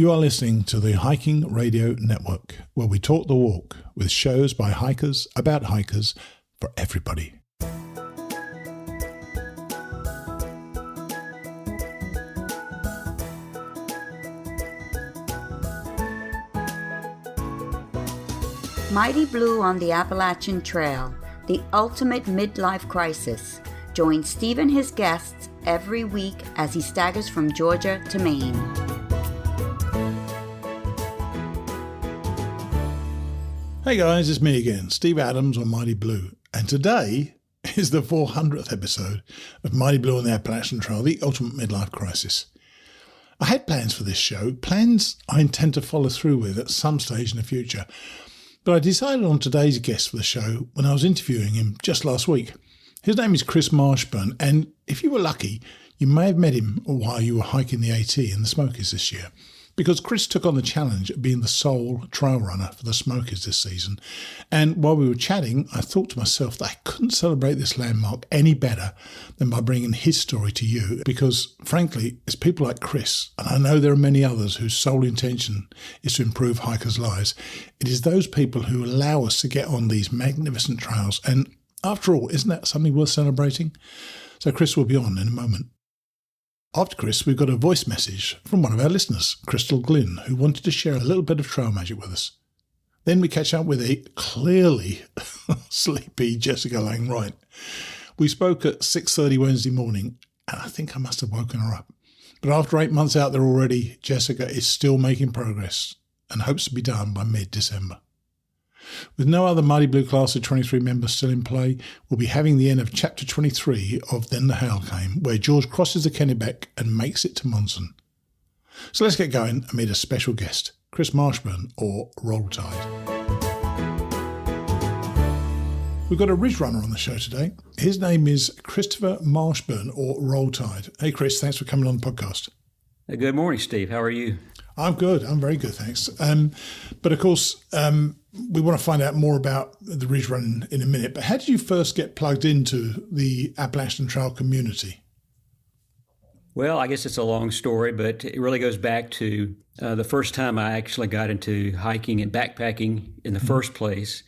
You are listening to the Hiking Radio Network, where we talk the walk with shows by hikers, about hikers, for everybody. Mighty Blue on the Appalachian Trail, the ultimate midlife crisis. Join Steve and his guests every week as he staggers from Georgia to Maine. Hey guys, it's me again, Steve Adams on Mighty Blue, and today is the 400th episode of Mighty Blue on the Appalachian Trail, the ultimate midlife crisis. I had plans for this show, plans I intend to follow through with at some stage in the future. But I decided on today's guest for the show when I was interviewing him just last week. His name is Chris Marshburn, and if you were lucky, you may have met him while you were hiking the AT in the Smokies this year, because Chris took on the challenge of being the sole trail runner for the Smokies this season. And while we were chatting, I thought to myself that I couldn't celebrate this landmark any better than by bringing his story to you, because frankly, it's people like Chris, and I know there are many others whose sole intention is to improve hikers' lives. It is those people who allow us to get on these magnificent trails. And after all, isn't that something worth celebrating? So Chris will be on in a moment. After Chris, we've got a voice message from one of our listeners, Crystal Glynn, who wanted to share a little bit of trail magic with us. Then we catch up with a clearly sleepy Jessica Lang-Wright. We spoke at 6:30 Wednesday morning, and I think I must have woken her up. But after 8 months out there already, Jessica is still making progress and hopes to be done by mid-December. With no other Mighty Blue class of 23 members still in play, we'll be having the end of Chapter 23 of Then the Hail Came, where George crosses the Kennebec and makes it to Monson. So let's get going and meet a special guest, Chris Marshburn, or Roll Tide. We've got a Ridgerunner on the show today. His name is Christopher Marshburn, or Roll Tide. Hey Chris, thanks for coming on the podcast. Good morning, Steve. How are you? I'm good. I'm very good, thanks. But of course, we want to find out more about the Ridgerunner in a minute. But how did you first get plugged into the Appalachian Trail community? Well, I guess it's a long story, but it really goes back to the first time I actually got into hiking and backpacking in the first place.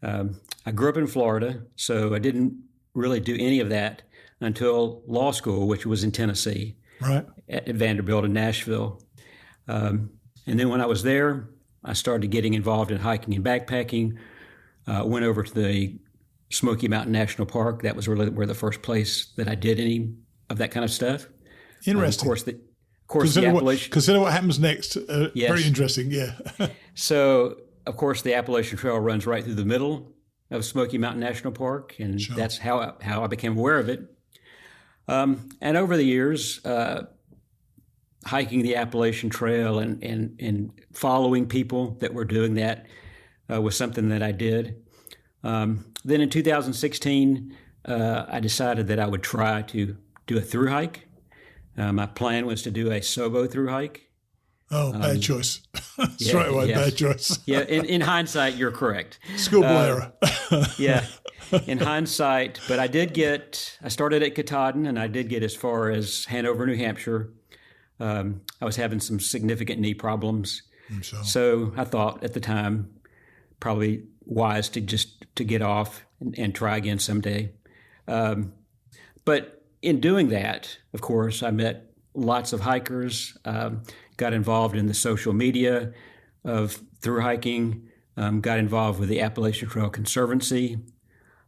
I grew up in Florida, so I didn't really do any of that until law school, which was in Tennessee, right, at Vanderbilt in Nashville. And then when I was there, I started getting involved in hiking and backpacking, went over to the Smoky Mountain National Park. That was really where the first place that I did any of that kind of stuff. Interesting. Of course, consider what happens next. Yes. Very interesting, yeah. So, of course, the Appalachian Trail runs right through the middle of Smoky Mountain National Park, and Sure. That's how I became aware of it. And over the years, hiking the Appalachian Trail and following people that were doing that was something that I did. Then in 2016, I decided that I would try to do a thru hike. My plan was to do a Sobo thru hike. Oh, bad choice. Yeah, Straight away, yes. bad choice. Yeah, in hindsight, you're correct. Schoolboy error. Yeah, in hindsight. But I started at Katahdin, and I did get as far as Hanover, New Hampshire. I was having some significant knee problems. So I thought at the time, probably wise to get off and try again someday. But in doing that, of course, I met lots of hikers, got involved in the social media of thru hiking, got involved with the Appalachian Trail Conservancy.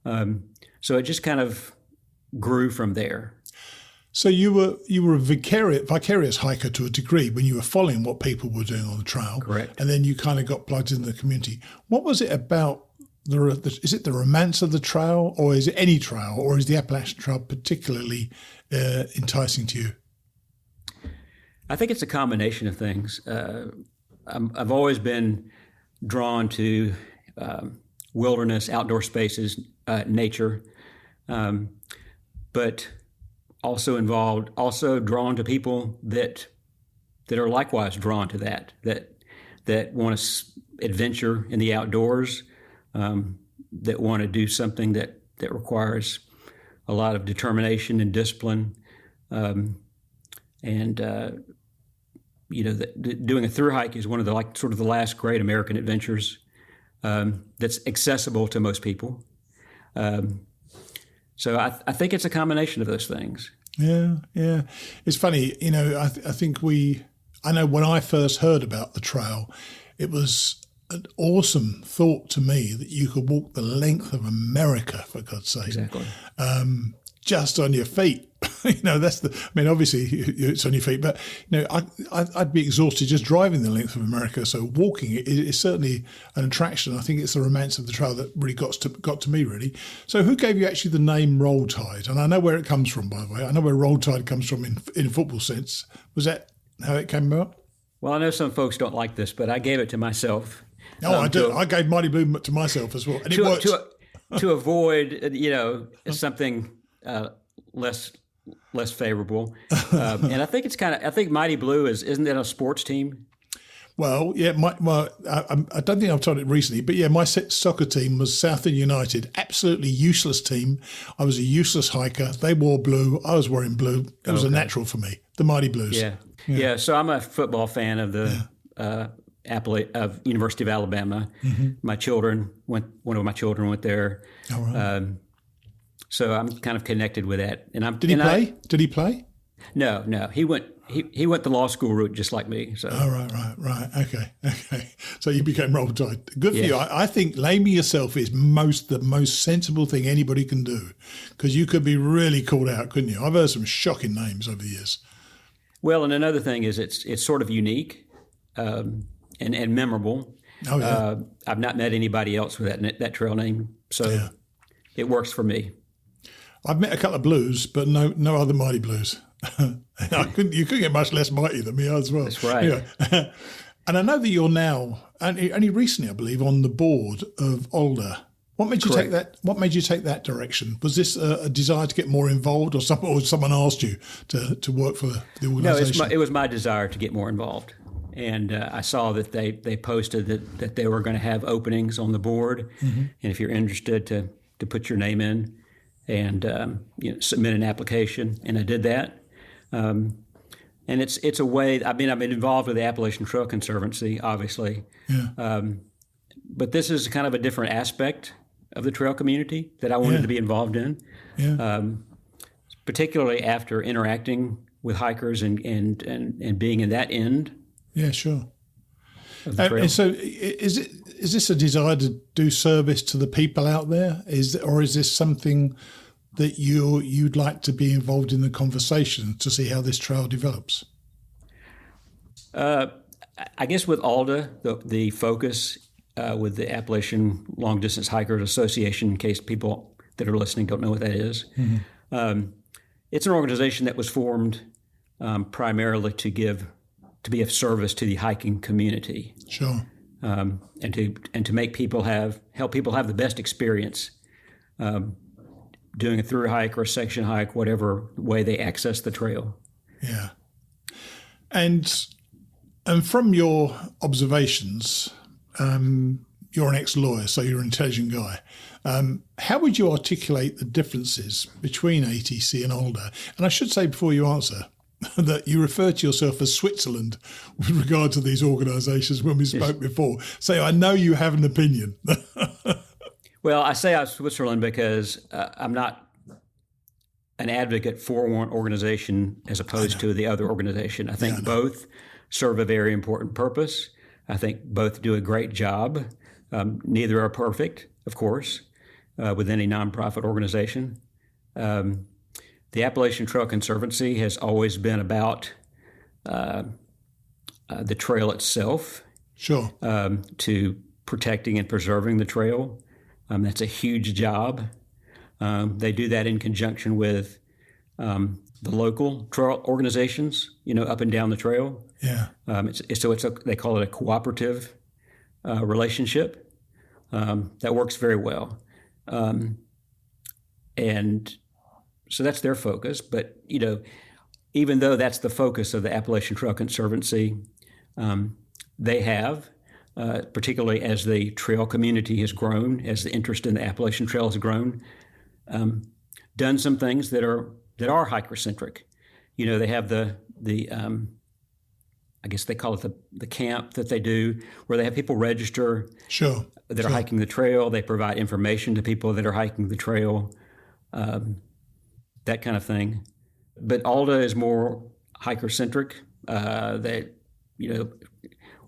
So it just kind of grew from there. So you were a vicarious hiker to a degree when you were following what people were doing on the trail. Correct. And then you kind of got plugged into the community. What was it about is it the romance of the trail, or is it any trail, or is the Appalachian Trail particularly enticing to you? I think it's a combination of things. I've always been drawn to wilderness, outdoor spaces, nature, but also drawn to people that are likewise drawn to that want to adventure in the outdoors, that want to do something that requires a lot of determination and discipline. And doing a through hike is one of the sort of the last great American adventures that's accessible to most people. So I think it's a combination of those things. Yeah. It's funny, I know when I first heard about the trail, it was an awesome thought to me that you could walk the length of America, for God's sake. Exactly. Just on your feet. Obviously it's on your feet, but I'd be exhausted just driving the length of America. So walking it is certainly an attraction. I think it's the romance of the trail that really got to me, really. So who gave you actually the name Roll Tide? And I know where it comes from, by the way. I know where Roll Tide comes from in football sense. Was that how it came about? Well, I know some folks don't like this, but I gave it to myself. I do. I gave Mighty Blue to myself as well, and it worked. To avoid, something less favorable, and I think I think Mighty Blue isn't that a sports team? Well, yeah. I don't think I've told it recently, but yeah, my soccer team was Southend United. Absolutely useless team. I was a useless hiker. They wore blue. I was wearing blue. It was a natural for me. The Mighty Blues. Yeah. So I'm a football fan of the of University of Alabama. Mm-hmm. One of my children went there. All right. So I'm kind of connected with that. And Did he play? Did he play? No. He went the law school route just like me. So. Oh, right. Okay. So you became Roll Tide. Good for you. I think naming yourself is the most sensible thing anybody can do, because you could be really called out, couldn't you? I've heard some shocking names over the years. Well, and another thing is it's sort of unique and memorable. Oh, yeah. I've not met anybody else with that trail name, so it works for me. I've met a couple of blues, but no other Mighty Blues. You couldn't get much less mighty than me as well. That's right. Anyway, and I know that you're now, only recently, I believe, on the board of Alder. What made you take that? What made you take that direction? Was this a desire to get more involved, or someone asked you to work for the organisation? No, it was my desire to get more involved, and I saw that they posted that they were going to have openings on the board, mm-hmm. and if you're interested to put your name in and submit an application, and I did that. And it's a way. I've been involved with the Appalachian Trail Conservancy, obviously, but this is kind of a different aspect of the trail community that I wanted to be involved in, particularly after interacting with hikers and being in that end. Yeah, sure. And so, is this a desire to do service to the people out there? Or is this something that you'd like to be involved in the conversation to see how this trail develops? I guess with ALDA, the focus with the Appalachian Long Distance Hikers Association, in case people that are listening don't know what that is, mm-hmm. It's an organization that was formed primarily to be of service to the hiking community. Sure. And to make help people have the best experience doing a through hike or a section hike, whatever way they access the trail. Yeah. And from your observations, you're an ex-lawyer, so you're an intelligent guy. How would you articulate the differences between ATC and ALDA? And I should say before you answer that you refer to yourself as Switzerland with regard to these organisations when we spoke before. So I know you have an opinion. Well, I say I'm Switzerland because I'm not an advocate for one organization as opposed to the other organization. I think both serve a very important purpose. I think both do a great job. Neither are perfect, of course, with any nonprofit organization. The Appalachian Trail Conservancy has always been about the trail itself. Sure. To protecting and preserving the trail. That's a huge job. They do that in conjunction with the local trail organizations, up and down the trail. Yeah. They call it a cooperative relationship that works very well. And so that's their focus. But, even though that's the focus of the Appalachian Trail Conservancy, they have, particularly as the trail community has grown, as the interest in the Appalachian Trail has grown, done some things that are hiker-centric. They have the I guess they call it the camp that they do, where they have people register that are hiking the trail. They provide information to people that are hiking the trail, that kind of thing. But Alda is more hiker-centric. That,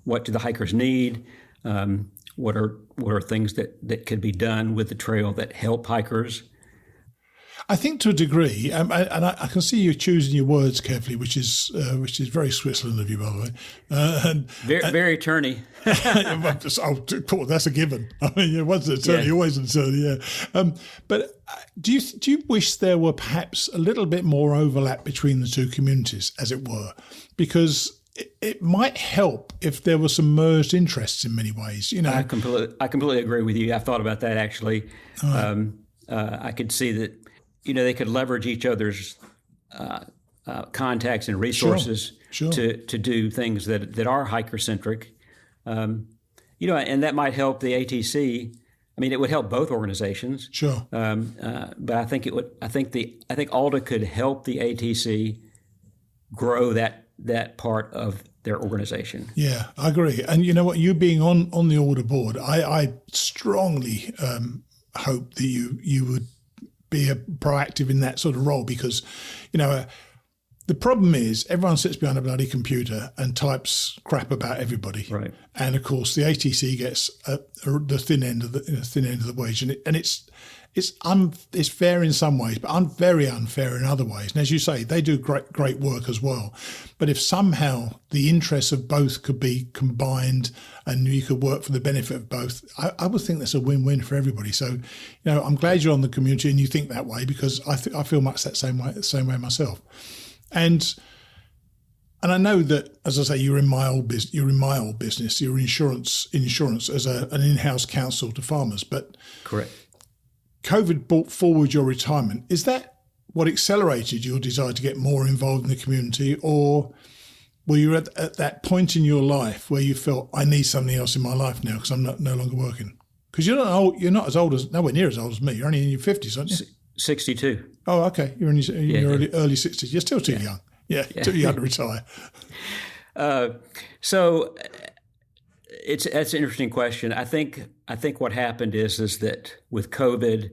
what do the hikers need? What are things that could be done with the trail that help hikers? I think to a degree, and I can see you choosing your words carefully, which is very Switzerland of you, by the way. Very attorney. That's a given. I mean, once an attorney, always an attorney. Yeah. But do you wish there were perhaps a little bit more overlap between the two communities, as it were, because it might help if there were some merged interests in many ways. I completely agree with you. I've thought about that actually. I could see that. They could leverage each other's contacts and resources to do things that are hiker-centric. And that might help the ATC. I mean, it would help both organizations. Sure. But I think it would. I think Alda could help the ATC grow that part of their organization. Yeah, I agree. And you know what? You being on the Alda board, I strongly hope that you would be proactive in that sort of role, because, the problem is everyone sits behind a bloody computer and types crap about everybody. Right. And of course, the ATC gets the thin end of the wedge, and it's fair in some ways, but very unfair in other ways. And as you say, they do great work as well. But if somehow the interests of both could be combined and you could work for the benefit of both, I would think that's a win-win for everybody. So, I'm glad you're on the community and you think that way, because I feel much that same way myself. And I know that, as I say, you're in my old business. You're insurance as an in-house counsel to farmers. But correct. COVID brought forward your retirement. Is that what accelerated your desire to get more involved in the community, or were you at that point in your life where you felt, I need something else in my life now because I'm no longer working? Because you're not nowhere near as old as me. You're only in your 50s, aren't you? 62. Oh, okay. You're in your early 60s. You're still too young. Yeah, too young to retire. So that's an interesting question. I think what happened is that with COVID,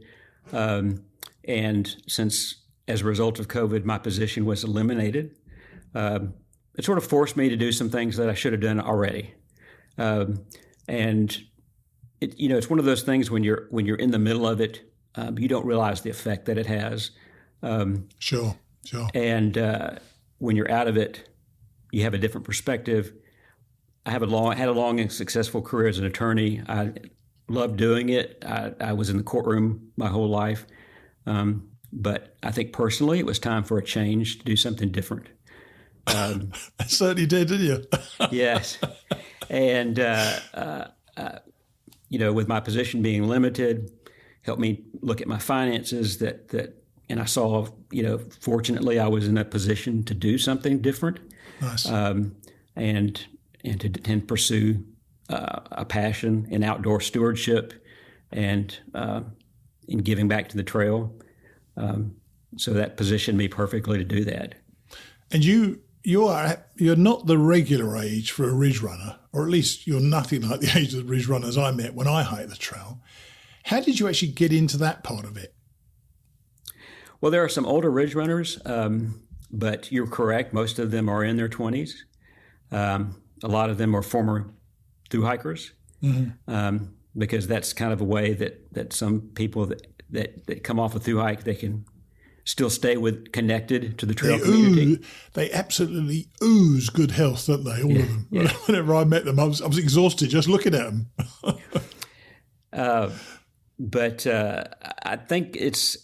and since as a result of COVID, my position was eliminated, it sort of forced me to do some things that I should have done already. And it's one of those things when you're in the middle of it, you don't realize the effect that it has. Sure. And when you're out of it, you have a different perspective. I had a long and successful career as an attorney. I loved doing it. I was in the courtroom my whole life. But I think personally it was time for a change, to do something different. I certainly did, didn't you? Yes. And, with my position being limited, helped me look at my finances and I saw, fortunately I was in a position to do something different. Nice. And to pursue a passion in outdoor stewardship and in giving back to the trail. So that positioned me perfectly to do that. And you're not the regular age for a Ridgerunner, or at least you're nothing like the age of the Ridgerunners I met when I hiked the trail. How did you actually get into that part of it? Well, there are some older Ridgerunners, but you're correct. Most of them are in their 20s. A lot of them are former thru hikers, because that's kind of a way that some people that come off a thru hike, they can still stay connected to the trail community. They absolutely ooze good health, don't they? All of them. Yeah. Whenever I met them, I was exhausted just looking at them. But I think it's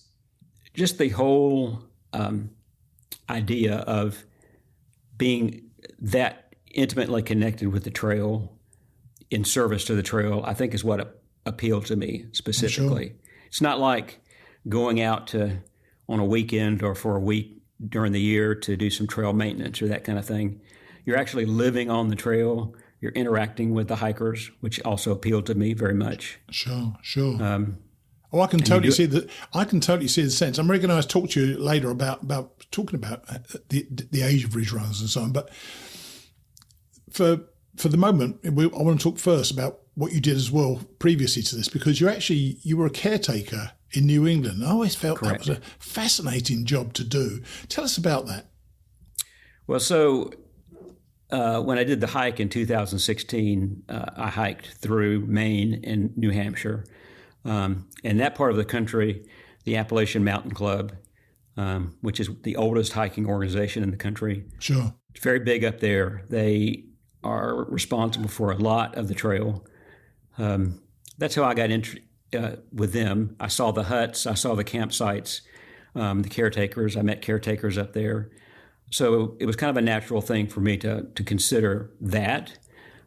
just the whole idea of being that intimately connected with the trail, in service to the trail, I think is what appealed to me specifically. Sure. It's not like going out on a weekend or for a week during the year to do some trail maintenance or that kind of thing. You're actually living on the trail. You're interacting with the hikers, which also appealed to me very much. Sure. I can totally see that. I can totally see the sense. I'm really going to talk to you later about talking about the age of Ridgerunners and so on. But for the moment, I want to talk first about what you did as well previously to this, because you were a caretaker in New England. I always felt Correct. that was a fascinating job to do. Tell us about that. Well, so when I did the hike in 2016, I hiked through Maine and New Hampshire. And that part of the country, the Appalachian Mountain Club, which is the oldest hiking organization in the country. Sure. It's very big up there. They are responsible for a lot of the trail. That's how I got with them. I saw the huts, I saw the campsites, the caretakers. I met caretakers up there. So it was kind of a natural thing for me to consider that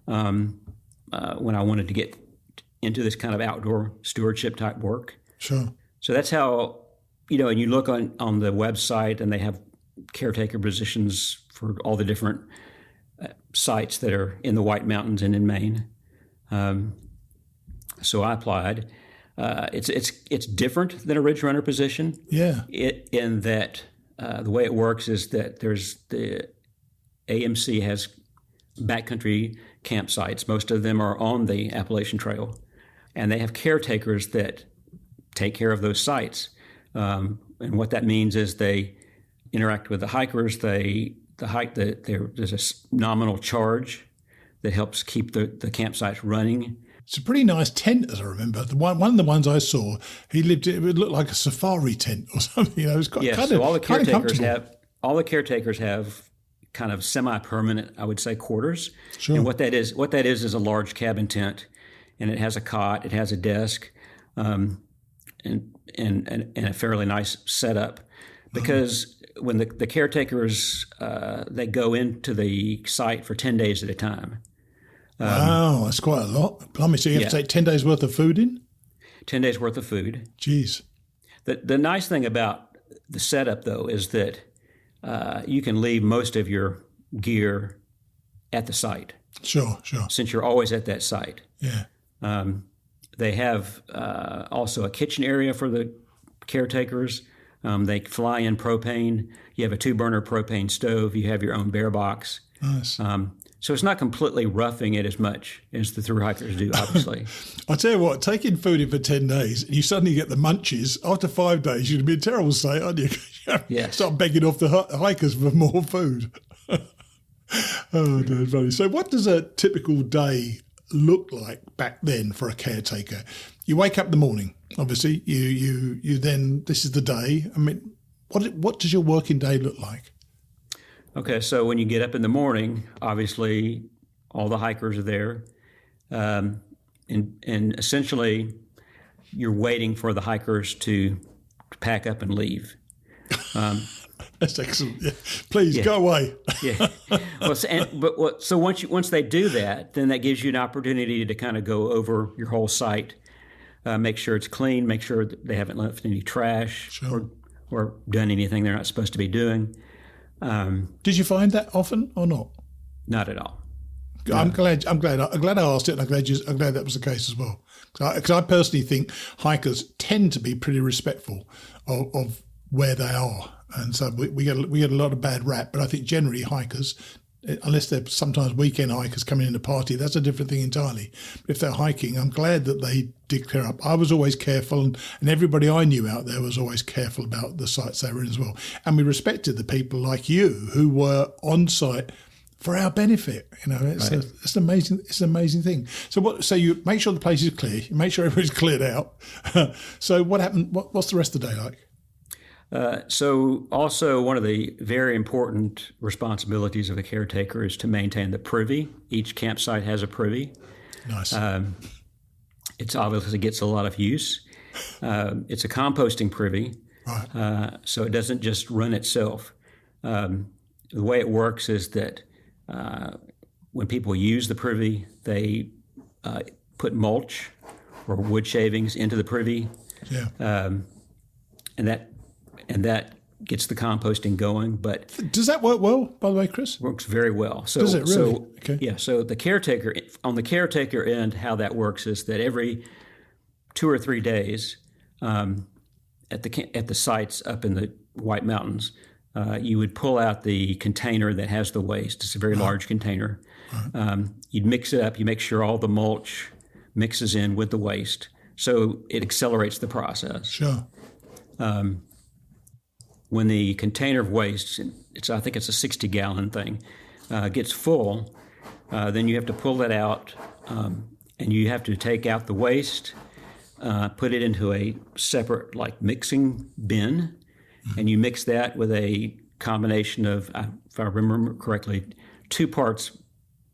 when I wanted to get into this kind of outdoor stewardship type work. Sure. So that's how, and you look on the website and they have caretaker positions for all the different sites that are in the White Mountains and in Maine. So I applied. It's different than a Ridgerunner position. Yeah. In that the way it works is that there's the AMC has backcountry campsites. Most of them are on the Appalachian Trail, and they have caretakers that take care of those sites. And what that means is they interact with the hikers. There's a nominal charge that helps keep the campsites running. It's a pretty nice tent, as I remember. One of the ones I saw, it looked like a safari tent or something. It was So all the caretakers have kind of semi-permanent, I would say, quarters. Sure. And what that is a large cabin tent, and it has a cot, it has a desk, and a fairly nice setup. Because when the caretakers they go into the site for 10 days at a time. Wow, that's quite a lot. Blimey, so you have to take 10 days worth of food in? 10 days worth of food. Jeez. The nice thing about the setup, though, is that you can leave most of your gear at the site. Sure. Since you're always at that site. Yeah. They have also a kitchen area for the caretakers. They fly in propane. You have a 2-burner propane stove. You have your own bear box. Nice. So it's not completely roughing it as much as the thru hikers do, obviously. I tell you what, taking food in for 10 days, and you suddenly get the munchies, after 5 days, you'd be in a terrible state, aren't you? Yes. Start begging off the hikers for more food. Oh, no, funny. So what does a typical day look like back then for a caretaker? You wake up in the morning, obviously. You then, this is the day. I mean, what does your working day look like? Okay, so when you get up in the morning, obviously all the hikers are there, and essentially you're waiting for the hikers to pack up and leave. That's excellent. Yeah. Please go away. Yeah. So once they do that, then that gives you an opportunity to kind of go over your whole site, make sure it's clean, make sure that they haven't left any trash or done anything they're not supposed to be doing. Did you find that often or not? Not at all. No. I'm glad I asked it, and I'm glad that was the case as well. Because I personally think hikers tend to be pretty respectful of where they are, and so we get a lot of bad rap. But I think generally hikers, unless they're sometimes weekend hikers coming in to party, that's a different thing entirely. If they're hiking, I'm glad that they did clear up. I was always careful, and everybody I knew out there was always careful about the sites they were in as well. And we respected the people like you who were on site for our benefit. It's an amazing thing. So you make sure the place is clear, you make sure everybody's cleared out. So what happened? What's the rest of the day like? So also one of the very important responsibilities of a caretaker is to maintain the privy. Each campsite has a privy. Nice. It's obviously gets a lot of use. It's a composting privy, right. So it doesn't just run itself. The way it works is that when people use the privy, they put mulch or wood shavings into the privy. Yeah. And that gets the composting going. But does that work well, by the way, Chris? Works very well. So, does it really? Okay. Yeah. So the caretaker end, how that works is that every 2 or 3 days, at the sites up in the White Mountains, you would pull out the container that has the waste. It's a very large container. You'd mix it up. You make sure all the mulch mixes in with the waste, so it accelerates the process. Sure. When the container of waste, I think it's a 60-gallon thing, gets full, then you have to pull that out, and you have to take out the waste, put it into a separate mixing bin, and you mix that with a combination of, if I remember correctly, 2 parts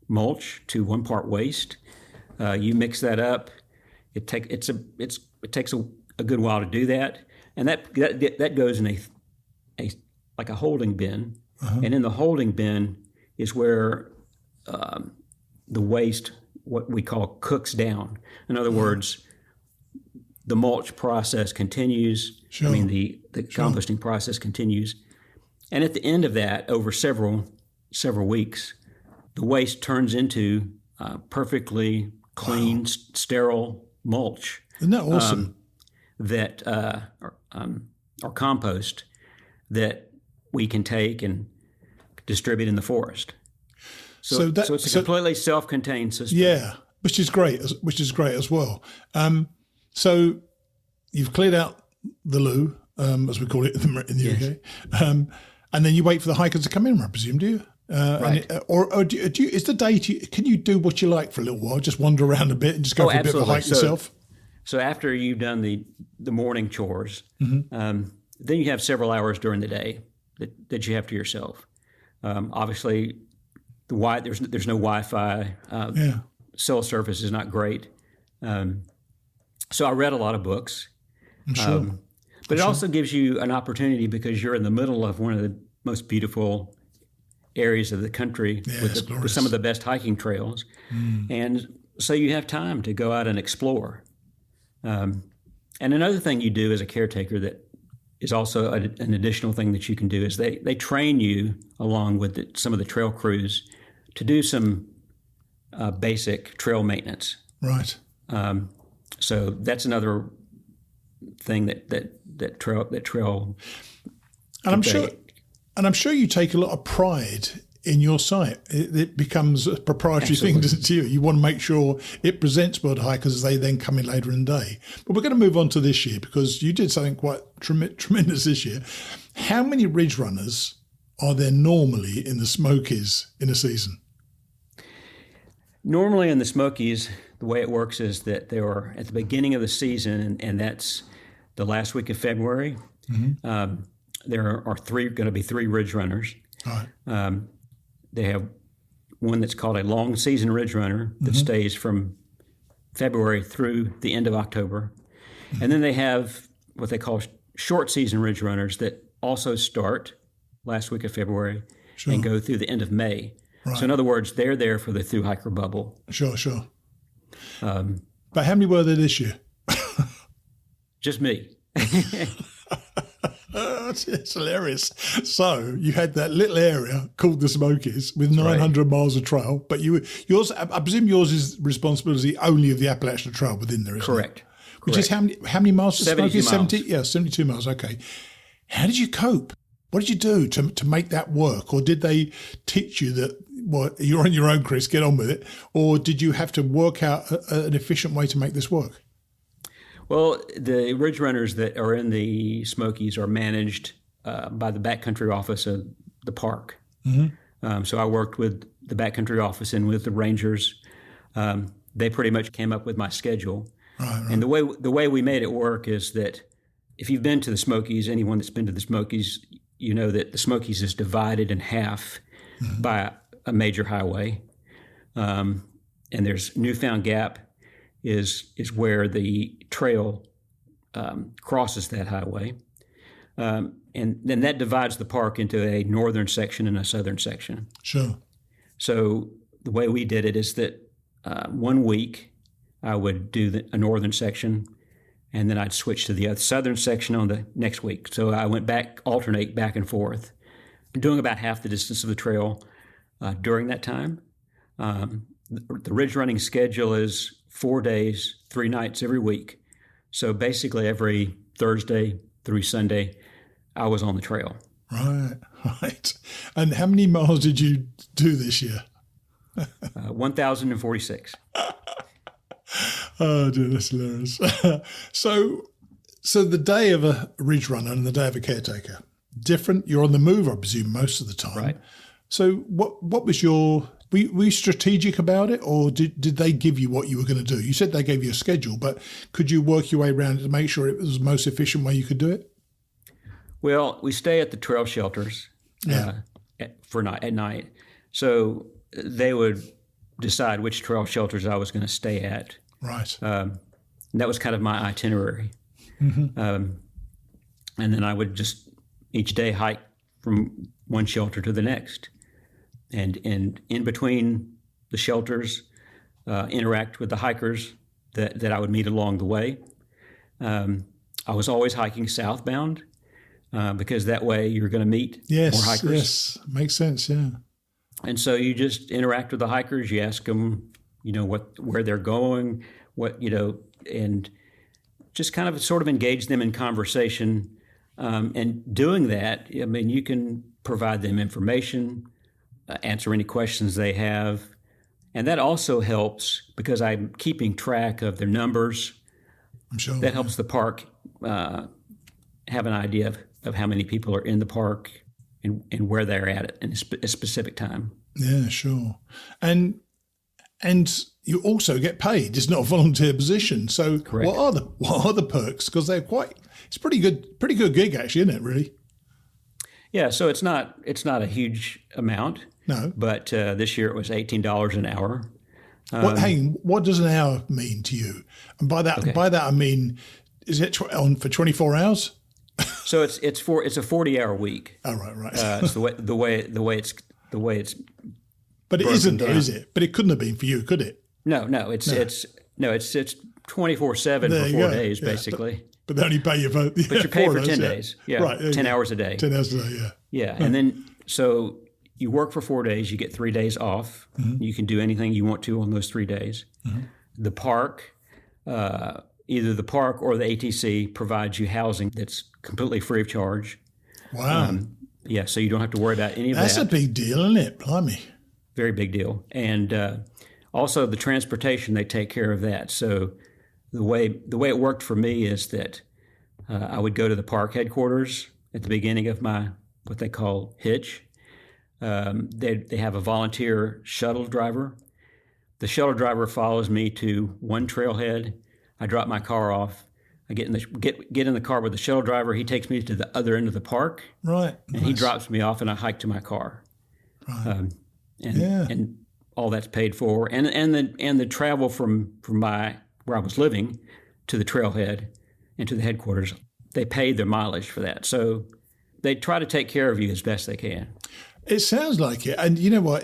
mulch to 1 part waste. You mix that up. It takes a good while to do that, and that goes in a holding bin, and in the holding bin is where the waste, what we call, cooks down. In other words, the mulch process continues. Sure. I mean, the composting process continues, and at the end of that, over several weeks, the waste turns into perfectly clean, sterile mulch. Isn't that awesome? Or compost that we can take and distribute in the forest. So it's a completely self-contained system. Yeah, which is great as well. So you've cleared out the loo, as we call it in the UK, and then you wait for the hikers to come in, I presume, do you? Right. Is the day? Can you do what you like for a little while? Just wander around a bit and just go for a bit of a hike yourself? So after you've done the morning chores, then you have several hours during the day that you have to yourself. Obviously, there's no Wi-Fi. Cell service is not great. So I read a lot of books. I'm sure. But it also gives you an opportunity because you're in the middle of one of the most beautiful areas of the country with some of the best hiking trails. And so you have time to go out and explore. And another thing you do as a caretaker that is also an additional thing that you can do is they train you along with some of the trail crews to do some basic trail maintenance. Right. So that's another thing that trail. And I'm sure you take a lot of pride in your site. It becomes a proprietary thing, doesn't it, to you? You want to make sure it presents well to hikers as they then come in later in the day. But we're going to move on to this year because you did something quite tremendous this year. How many Ridgerunners are there normally in the Smokies in a season? Normally in the Smokies, the way it works is that they are at the beginning of the season, and that's the last week of February. There are going to be three Ridgerunners. All right. They have one that's called a long season Ridgerunner that stays from February through the end of October. And then they have what they call short season Ridgerunners that also start last week of February and go through the end of May. Right. So in other words, they're there for the through hiker bubble. Sure. But how many were there this year? Just me. It's hilarious. So you had that little area called the Smokies with 900 miles of trail, but I presume yours is responsibility only of the Appalachian Trail within there, isn't Correct. it? Which is how many miles to Smokies? 70? Yeah, 72 miles. Okay. How did you cope? What did you do to make that work? Or did they teach you that, well, you're on your own, Chris, get on with it? Or did you have to work out an efficient way to make this work? Well, the Ridgerunners that are in the Smokies are managed by the Back Country office of the park. So I worked with the Back Country office and with the rangers. They pretty much came up with my schedule. Right. And the way we made it work is that if you've been to the Smokies, anyone that's been to the Smokies, you know that the Smokies is divided in half by a major highway. And there's Newfound Gap is where the trail crosses that highway. And then that divides the park into a northern section and a southern section. Sure. So the way we did it is that 1 week I would do a northern section, and then I'd switch to the other southern section on the next week. So I went alternate back and forth, doing about half the distance of the trail during that time. The ridge running schedule is 4 days, 3 nights every week. So basically every Thursday through Sunday, I was on the trail. Right. And how many miles did you do this year? 1,046. Oh, dear, that's hilarious. So the day of a Ridgerunner and the day of a caretaker, different? You're on the move, I presume, most of the time. Right. So what was your... Were you strategic about it, or did they give you what you were going to do? You said they gave you a schedule, but could you work your way around it to make sure it was the most efficient way you could do it? Well, we stay at the trail shelters at night. So they would decide which trail shelters I was going to stay at. Right. And that was kind of my itinerary. Mm-hmm. And then I would just each day hike from one shelter to the next. And in between the shelters, interact with the hikers that I would meet along the way. I was always hiking southbound because that way you're going to meet more hikers. Yes, makes sense, yeah. And so you just interact with the hikers. You ask them, where they're going, and just kind of sort of engage them in conversation. And doing that, I mean, you can provide them information, answer any questions they have. And that also helps because I'm keeping track of their numbers. I'm sure. That helps the park have an idea of how many people are in the park and where they're at in a specific time. Yeah, sure. And you also get paid. It's not a volunteer position. So Correct. What are the perks? Because it's pretty good gig actually, isn't it, really? Yeah, so it's not a huge amount. No. But this year it was $18 an hour. What does an hour mean to you? And by that I mean, is it on for 24 hours? So it's a 40-hour week. Oh, right. It's the way it's. But it isn't, though, is it? But it couldn't have been for you, could it? No. It's 24/7 for 4 days, basically. But they only pay you for. But you're paid for 10 days. Yeah, right. 10 hours a day. 10 hours a day. Yeah. Yeah, and then so you work for 4 days. You get 3 days off. Mm-hmm. You can do anything you want to on those 3 days. Mm-hmm. The park, either the park or the ATC provides you housing that's completely free of charge. Wow. Yeah, so you don't have to worry about any of that. That's a big deal, isn't it? Blimey. Very big deal. And also the transportation, they take care of that. So the way it worked for me is that I would go to the park headquarters at the beginning of my what they call hitch. They have a volunteer shuttle driver. The shuttle driver follows me to one trailhead. I drop my car off. I get in the car with the shuttle driver. He takes me to the other end of the park. Right. And he drops me off, and I hike to my car. Right. And all that's paid for, and the travel from where I was living to the trailhead and to the headquarters, they paid their mileage for that. So they try to take care of you as best they can. It sounds like it, and you know what?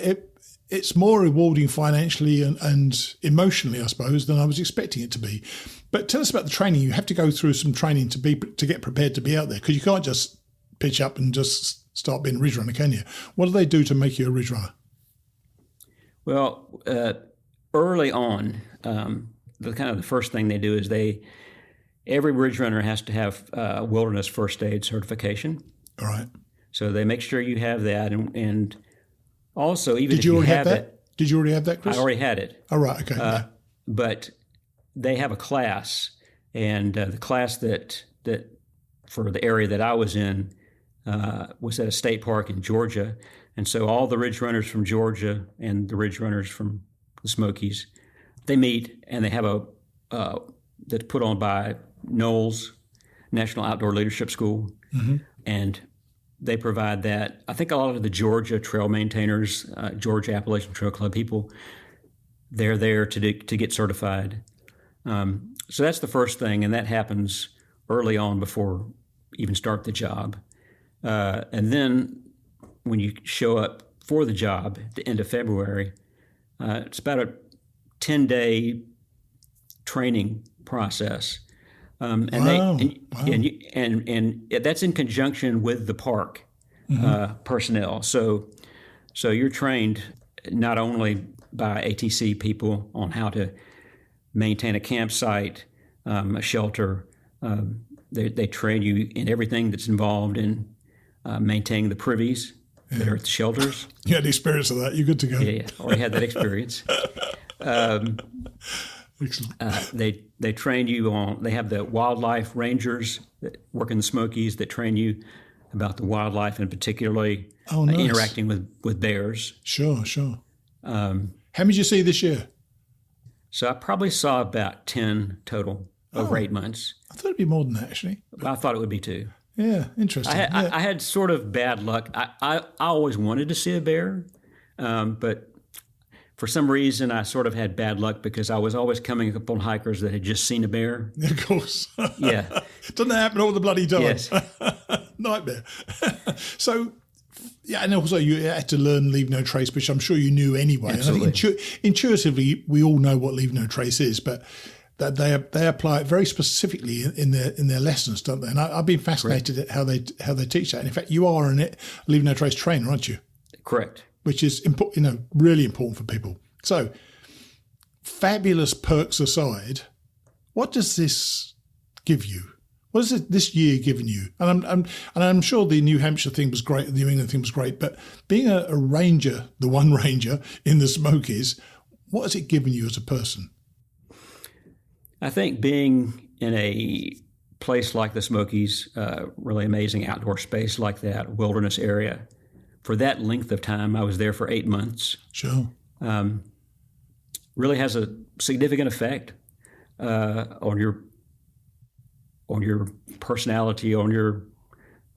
It's more rewarding financially and emotionally, I suppose, than I was expecting it to be. But tell us about the training. You have to go through some training to get prepared to be out there, because you can't just pitch up and just start being a Ridgerunner, can you? What do they do to make you a Ridgerunner? Well, early on, the first thing they do is every Ridgerunner has to have wilderness first aid certification. All right. So they make sure you have that, and also even Did you already have that? Did you already have that, Chris? I already had it. All right. Okay. But they have a class, and the class that for the area that I was in was at a state park in Georgia. And so all the Ridgerunners from Georgia and the Ridgerunners from the Smokies, they meet, and they have that's put on by NOLS, National Outdoor Leadership School. Mm-hmm. And they provide that. I think a lot of the Georgia trail maintainers, Georgia Appalachian Trail Club people, they're there to get certified. So that's the first thing, and that happens early on before you even start the job. And then when you show up for the job at the end of February, it's about a 10-day training process. And that's in conjunction with the park personnel. So you're trained not only by ATC people on how to maintain a campsite, a shelter. They train you in everything that's involved in maintaining the privies that are at the shelters. You had experience of that. You're good to go. Yeah, already had that experience. They train you on. They have the wildlife rangers that work in the Smokies that train you about the wildlife and particularly nice. Interacting with bears. Sure. How many did you see this year? So I probably saw about 10 total over 8 months. I thought it'd be more than that, actually. I thought it would be too. Yeah, interesting. I had sort of bad luck. I always wanted to see a bear, but for some reason I sort of had bad luck because I was always coming up on hikers that had just seen a bear. Of course. Yeah. Doesn't that happen all the bloody time? Yes. Nightmare. So, yeah, and also you had to learn leave no trace, which I'm sure you knew anyway. Absolutely. And I think intuitively, we all know what leave no trace is, but that they apply it very specifically in their lessons, don't they? And I've been fascinated at how they teach that. And in fact, you are a leave no trace trainer, aren't you? Correct. Which is really important for people. So, fabulous perks aside, what does this give you? What has this year given you? And I'm sure the New Hampshire thing was great, the New England thing was great, but being a ranger, the one ranger in the Smokies, what has it given you as a person? I think being in a place like the Smokies, really amazing outdoor space like that, wilderness area, for that length of time, I was there for 8 months. Sure. Really has a significant effect on your personality, on your,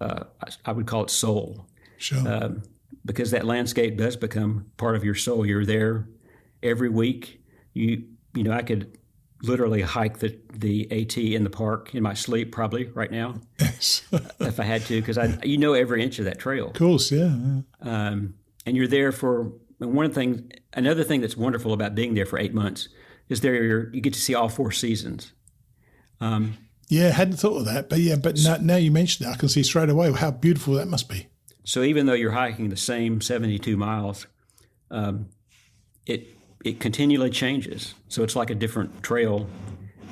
I would call it soul. Sure. Because that landscape does become part of your soul. You're there every week. I could literally hike the AT in the park in my sleep probably right now. Yes. If I had to, because every inch of that trail. Of course, yeah. And you're there for another thing that's wonderful about being there for 8 months is you get to see all 4 seasons. Yeah, hadn't thought of that, but now you mentioned it, I can see straight away how beautiful that must be. So even though you're hiking the same 72 miles, it continually changes. So it's like a different trail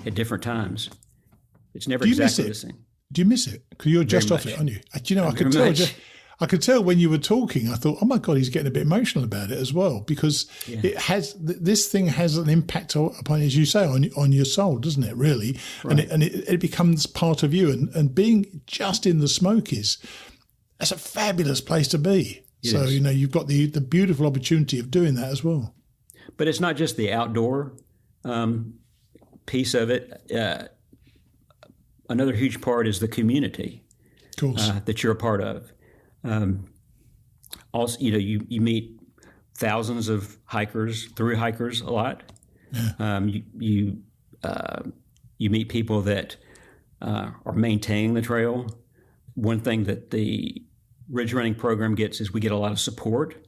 at different times. It's never exactly the same. Do you miss it? Because you're just off it, aren't you? Do you know, I could tell when you were talking, I thought, oh my God, he's getting a bit emotional about it as well, because this thing has an impact upon, as you say, on your soul, doesn't it, really? Right. And it becomes part of you. And being just in the Smokies, that's a fabulous place to be. So, you've got the beautiful opportunity of doing that as well. But it's not just the outdoor piece of it. Another huge part is the community that you're a part of. Also, you meet thousands of through hikers a lot. Yeah. You meet people that are maintaining the trail. One thing that the ridge running program gets is we get a lot of support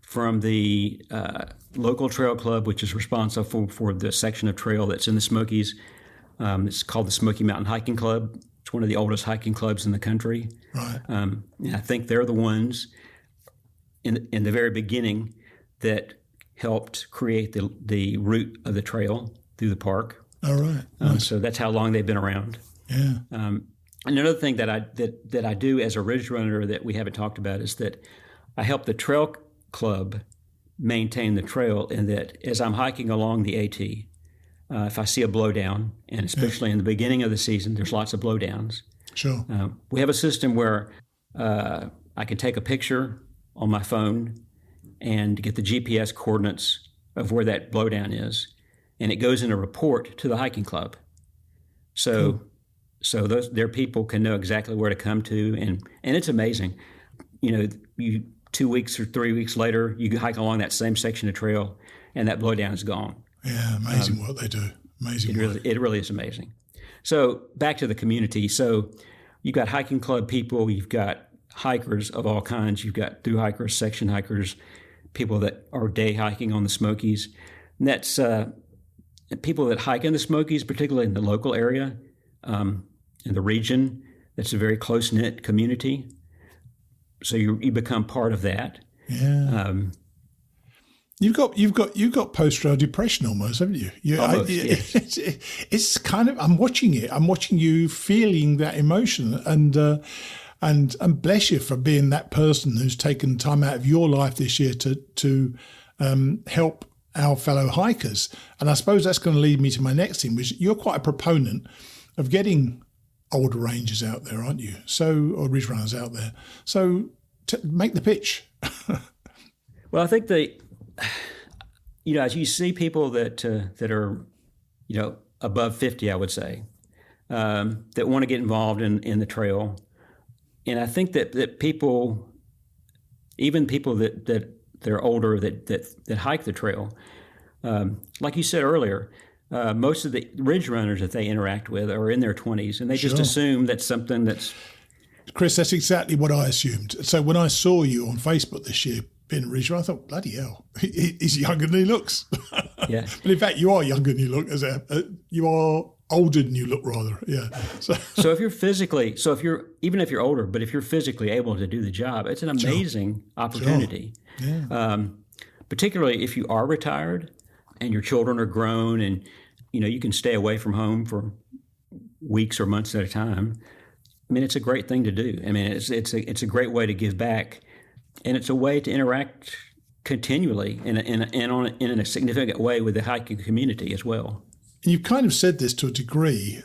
from the local trail club, which is responsible for the section of trail that's in the Smokies. It's called the Smoky Mountain Hiking Club. It's one of the oldest hiking clubs in the country. Right. And I think they're the ones in the very beginning that helped create the route of the trail through the park. All right. Nice. So that's how long they've been around. Yeah. Another thing that I do as a ridge runner that we haven't talked about is that I help the trail club maintain the trail, in that as I'm hiking along the AT, if I see a blowdown, and especially in the beginning of the season, there's lots of blowdowns. Sure. We have a system where I can take a picture on my phone and get the GPS coordinates of where that blowdown is, and it goes in a report to the hiking club. So their people can know exactly where to come to, and it's amazing. 2 weeks or 3 weeks later, you hike along that same section of trail, and that blowdown is gone. Yeah, amazing what they do. Amazing work. It really is amazing. So back to the community. So you've got hiking club people, you've got hikers of all kinds, you've got through hikers, section hikers, people that are day hiking on the Smokies. And that's people that hike in the Smokies, particularly in the local area, in the region. That's a very close-knit community. So you become part of that. Yeah. You've got post-trail depression almost, haven't you? Almost, yes. It's kind of, I'm watching it. I'm watching you feeling that emotion, and And bless you for being that person who's taken time out of your life this year to help our fellow hikers. And I suppose that's going to lead me to my next thing, which you're quite a proponent of getting older rangers out there, aren't you? Or Ridgerunners out there. So make the pitch. Well, I think as you see people that are, above 50, I would say, that want to get involved in the trail, and I think that people, even people that are older that hike the trail, like you said earlier, most of the ridge runners that they interact with are in their 20s, and they just assume that's something that's. Chris, that's exactly what I assumed. So when I saw you on Facebook this year being a ridge runner, I thought, bloody hell, he's younger than he looks. Yeah. But in fact, you are younger than you look. You are older than you look, rather. Yeah. So even if you're older, but if you're physically able to do the job, it's an amazing opportunity. Sure. Yeah. Particularly if you are retired and your children are grown, and you can stay away from home for weeks or months at a time. I mean, it's a great thing to do. I mean, it's a great way to give back, and it's a way to interact continually in a significant way with the hiking community as well. And you've kind of said this to a degree,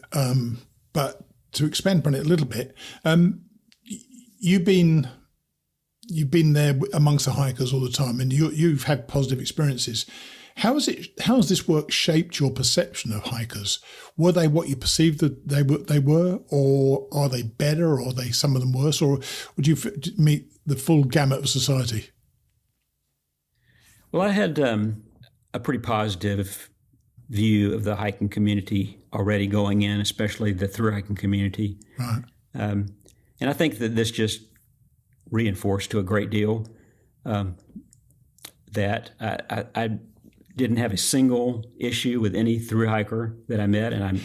but to expand upon it a little bit, you've been there amongst the hikers all the time, and you've had positive experiences. How has this work shaped your perception of hikers? Were they what you perceived that they were, or are they better, or are they some of them worse, or would you meet the full gamut of society? Well, I had a pretty positive view of the hiking community already going in, especially the thru hiking community. Right. And I think that this just reinforced to a great deal that I didn't have a single issue with any thru hiker that I met, and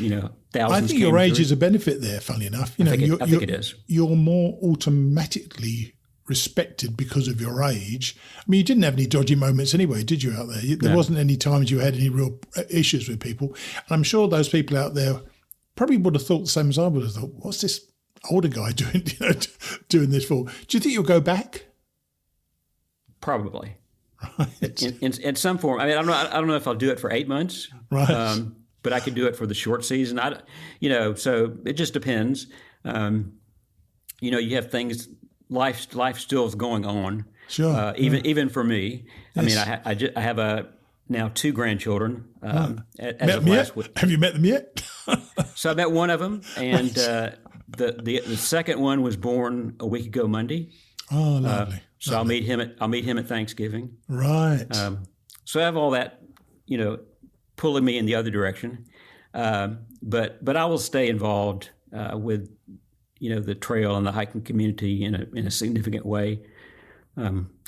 thousands. I think your age is a benefit there. Funnily enough, I think it is. You're more automatically respected because of your age. I mean, you didn't have any dodgy moments anyway, did you, out there? There wasn't any times you had any real issues with people. And I'm sure those people out there probably would have thought the same as I would have thought. What's this older guy doing? Doing this for? Do you think you'll go back? Probably. Right. In some form. I mean, I don't know if I'll do it for 8 months. Right. But I could do it for the short season. So it just depends. You have things. Life still is going on. Sure. Even for me. Yes. I mean, I have now 2 grandchildren. As of last week. Have you met them yet? So I met one of them, and the second one was born a week ago Monday. Oh, lovely. So lovely. I'll meet him at Thanksgiving. Right. So I have all that, pulling me in the other direction. But I will stay involved with the trail and the hiking community in a significant way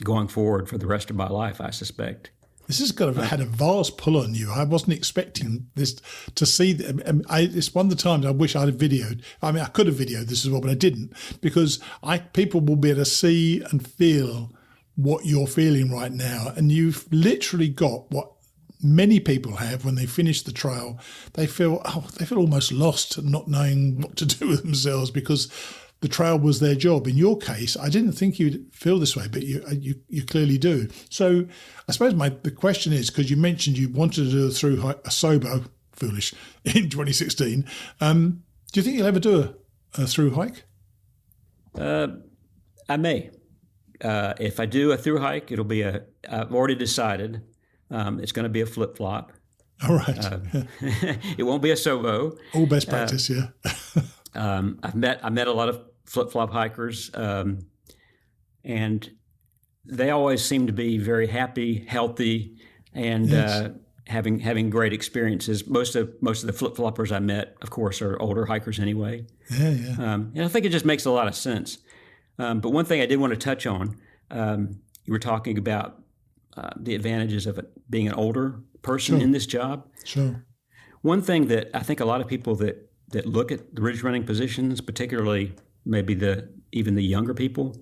going forward for the rest of my life, I suspect. This has got to have had a vast pull on you. I wasn't expecting this to see. It's one of the times I wish I'd have videoed. I mean, I could have videoed this as well, but I didn't, because people will be able to see and feel what you're feeling right now. And you've literally got what many people have when they finish the trail. They feel almost lost, not knowing what to do with themselves because the trail was their job. In your case, I didn't think you'd feel this way, but you clearly do. So I suppose the question is, because you mentioned you wanted to do a through hike, a sobo, foolish, in 2016. Do you think you'll ever do a through hike? I may. If I do a through hike, it'll be I've already decided it's going to be a flip-flop. All right. It won't be a sobo. All best practice, yeah. I met a lot of flip-flop hikers, and they always seem to be very happy, healthy, and yes. Having great experiences. Most of the flip-floppers I met, of course, are older hikers anyway. Yeah, yeah. And I think it just makes a lot of sense. But one thing I did want to touch on, you were talking about the advantages of being an older person in this job. Sure. One thing that I think a lot of people that look at the ridge running positions, particularly maybe even the younger people,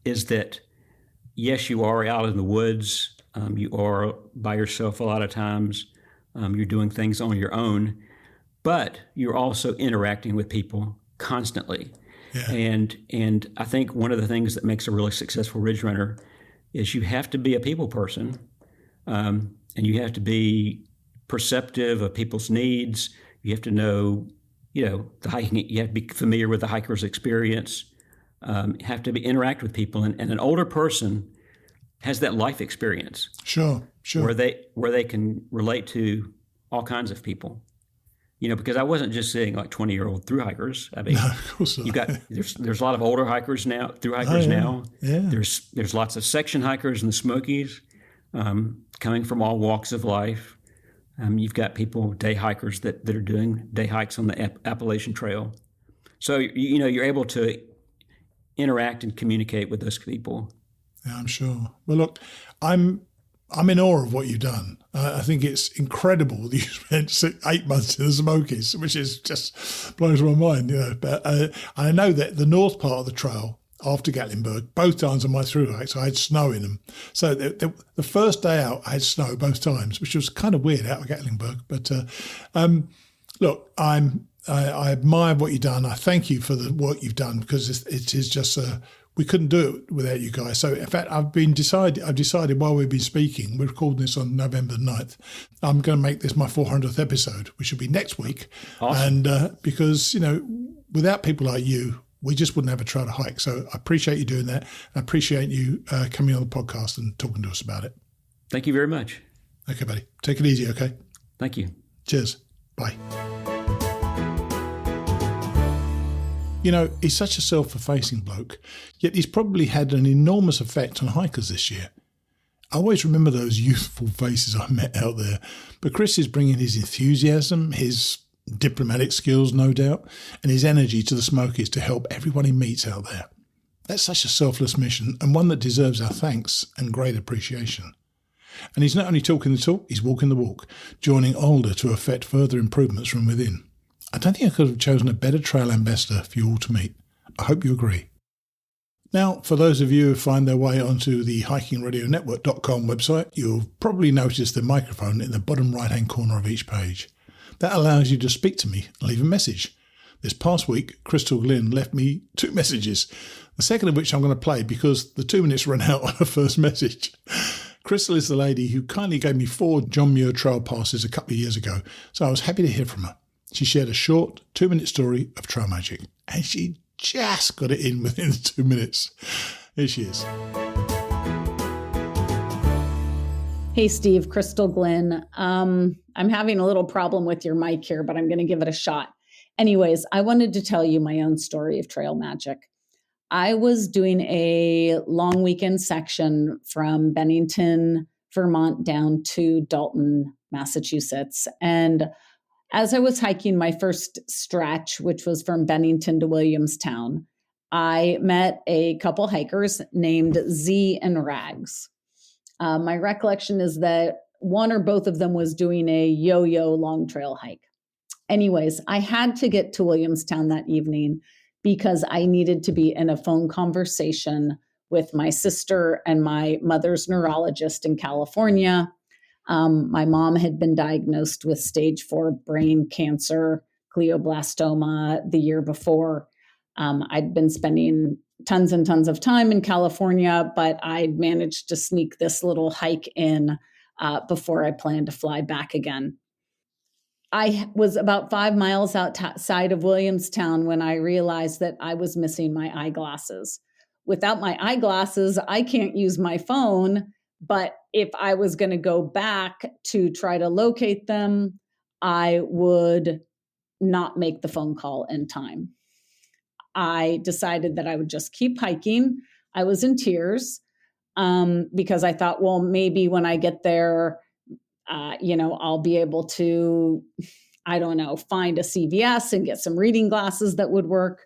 is that yes, you are out in the woods. You are by yourself a lot of times. You're doing things on your own, but you're also interacting with people constantly. Yeah. And I think one of the things that makes a really successful ridge runner is you have to be a people person, and you have to be perceptive of people's needs. You have to know, the hiking. You have to be familiar with the hiker's experience. You have to interact with people, and an older person has that life experience. Sure. Where they can relate to all kinds of people. Because I wasn't just seeing like 20-year-old through hikers. I mean, No, of course not. you got there's a lot of older hikers now, through hikers now. Yeah. There's lots of section hikers in the Smokies, coming from all walks of life. You've got people, day hikers that are doing day hikes on the Appalachian Trail. So you're able to interact and communicate with those people. Yeah, I'm sure. Well, look, I'm in awe of what you've done. I think it's incredible that you spent 8 months in the Smokies, which is just blows my mind. But I know that the north part of the trail after Gatlinburg, both times on my through hikes, I had snow in them. So the first day out, I had snow both times, which was kind of weird out of Gatlinburg. But look, I admire what you've done. I thank you for the work you've done, because it is just we couldn't do it without you guys. So in fact, I've decided while we've been speaking, we're recording this on November 9th, I'm going to make this my 400th episode, which will be next week. Awesome. And because, without people like you, we just wouldn't have a trail to hike. So I appreciate you doing that. I appreciate you coming on the podcast and talking to us about it. Thank you very much. Okay, buddy. Take it easy, okay? Thank you. Cheers. Bye. He's such a self-effacing bloke, yet he's probably had an enormous effect on hikers this year. I always remember those youthful faces I met out there, but Chris is bringing his enthusiasm, his diplomatic skills, no doubt, and his energy to the Smokies to help everyone he meets out there. That's such a selfless mission, and one that deserves our thanks and great appreciation. And he's not only talking the talk, he's walking the walk, joining Alder to effect further improvements from within. I don't think I could have chosen a better trail ambassador for you all to meet. I hope you agree. Now, for those of you who find their way onto the hikingradionetwork.com website, you'll probably notice the microphone in the bottom right-hand corner of each page. That allows you to speak to me and leave a message. This past week, Crystal Glynn left me 2 messages, the second of which I'm going to play because the 2 minutes ran out on her first message. Crystal is the lady who kindly gave me 4 John Muir Trail passes a couple of years ago, so I was happy to hear from her. She shared a short 2-minute story of trail magic, and she just got it in within 2 minutes. Here she is. Hey, Steve, Crystal Glynn. I'm having a little problem with your mic here, but I'm going to give it a shot. Anyways, I wanted to tell you my own story of trail magic. I was doing a long weekend section from Bennington, Vermont, down to Dalton, Massachusetts. And as I was hiking my first stretch, which was from Bennington to Williamstown, I met a couple hikers named Z and Rags. My recollection is that one or both of them was doing a yo-yo long trail hike. Anyways, I had to get to Williamstown that evening because I needed to be in a phone conversation with my sister and my mother's neurologist in California. My mom had been diagnosed with stage 4 brain cancer, glioblastoma, the year before. I'd been spending tons and tons of time in California, but I'd managed to sneak this little hike in before I planned to fly back again. I was about 5 miles outside of Williamstown when I realized that I was missing my eyeglasses. Without my eyeglasses, I can't use my phone. But if I was going to go back to try to locate them, I would not make the phone call in time. I decided that I would just keep hiking. I was in tears because I thought, well, maybe when I get there, I'll be able to, find a CVS and get some reading glasses that would work.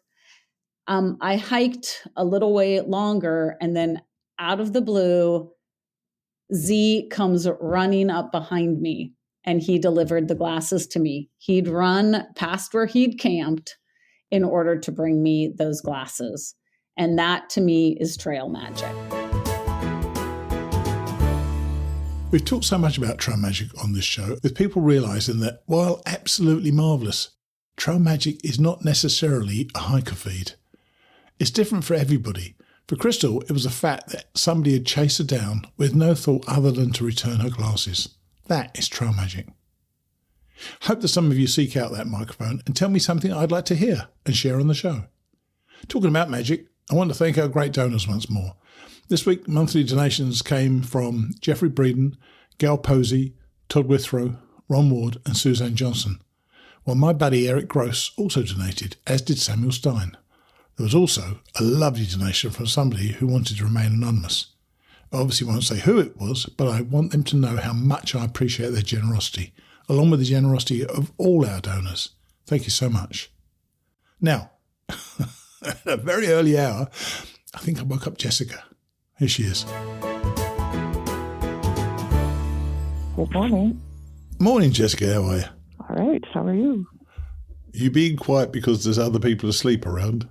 I hiked a little way longer, and then out of the blue, Z comes running up behind me, and he delivered the glasses to me. He'd run past where he'd camped in order to bring me those glasses. And that, to me, is trail magic. We've talked so much about trail magic on this show, with people realising that, while absolutely marvellous, trail magic is not necessarily a hiker feed. It's different for everybody. For Crystal, it was the fact that somebody had chased her down with no thought other than to return her glasses. That is trail magic. Hope that some of you seek out that microphone and tell me something I'd like to hear and share on the show. Talking about magic, I want to thank our great donors once more. This week, monthly donations came from Jeffrey Breeden, Gail Posey, Todd Withrow, Ron Ward and Suzanne Johnson, while my buddy Eric Gross also donated, as did Samuel Stein. There was also a lovely donation from somebody who wanted to remain anonymous. I obviously won't say who it was, but I want them to know how much I appreciate their generosity, along with the generosity of all our donors. Thank you so much. Now, at a very early hour, I think I woke up Jessica. Here she is. Good morning. Morning, Jessica. How are you? All right. How are you? You being quiet because there's other people asleep around?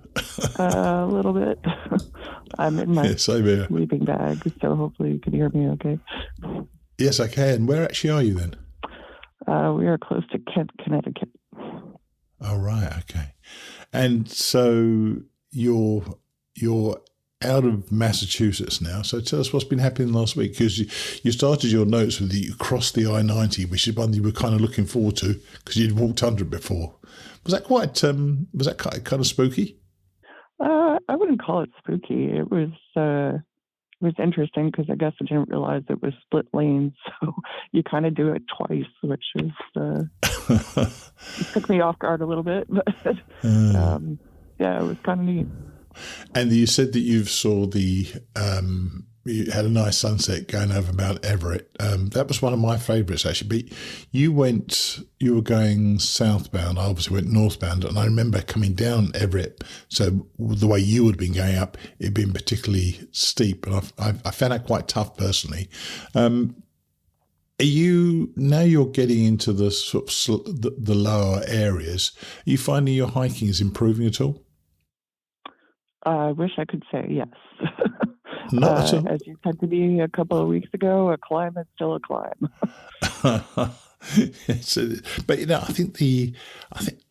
A little bit. I'm in my same here. sleeping bag, so hopefully you can hear me okay. Yes, I can. Where actually are you then? We are close to Kent, Connecticut. Oh, right. Okay. And so you're out of Massachusetts now. So tell us what's been happening last week, because you started your notes with you crossed the I-90, which is one you were kind of looking forward to because you'd walked under it before. Was that quite? Was that kind of spooky? I wouldn't call it spooky. It was interesting because I guess I didn't realize it was split lanes, so you kind of do it twice, which is it took me off guard a little bit, but yeah, it was kind of neat. And you said that you saw you had a nice sunset going over Mount Everett. That was one of my favourites, actually. But you were going southbound. I obviously went northbound. And I remember coming down Everett. So the way you would have been going up, it'd been particularly steep. And I found that quite tough personally. Now you're getting into the sort of the lower areas. Are you finding your hiking is improving at all? I wish I could say yes. Not at all. As you said to me a couple of weeks ago, a climb is still a climb. But I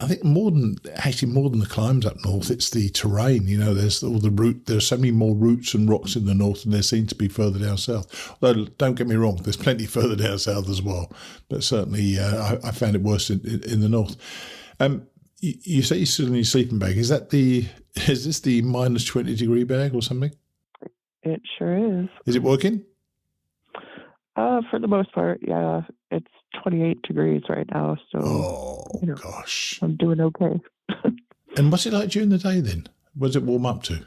think more than the climbs up north, it's the terrain. There's all the route. There's so many more roots and rocks in the north than there seem to be further down south. Although don't get me wrong, there's plenty further down south as well. But certainly, I found it worse in the north. You say you're still in your sleeping bag. Is this the minus 20 degree bag or something? It sure is. Is it working? For the most part, yeah. It's 28 degrees right now, so gosh, I'm doing okay. And what's it like during the day then? What does it warm up to?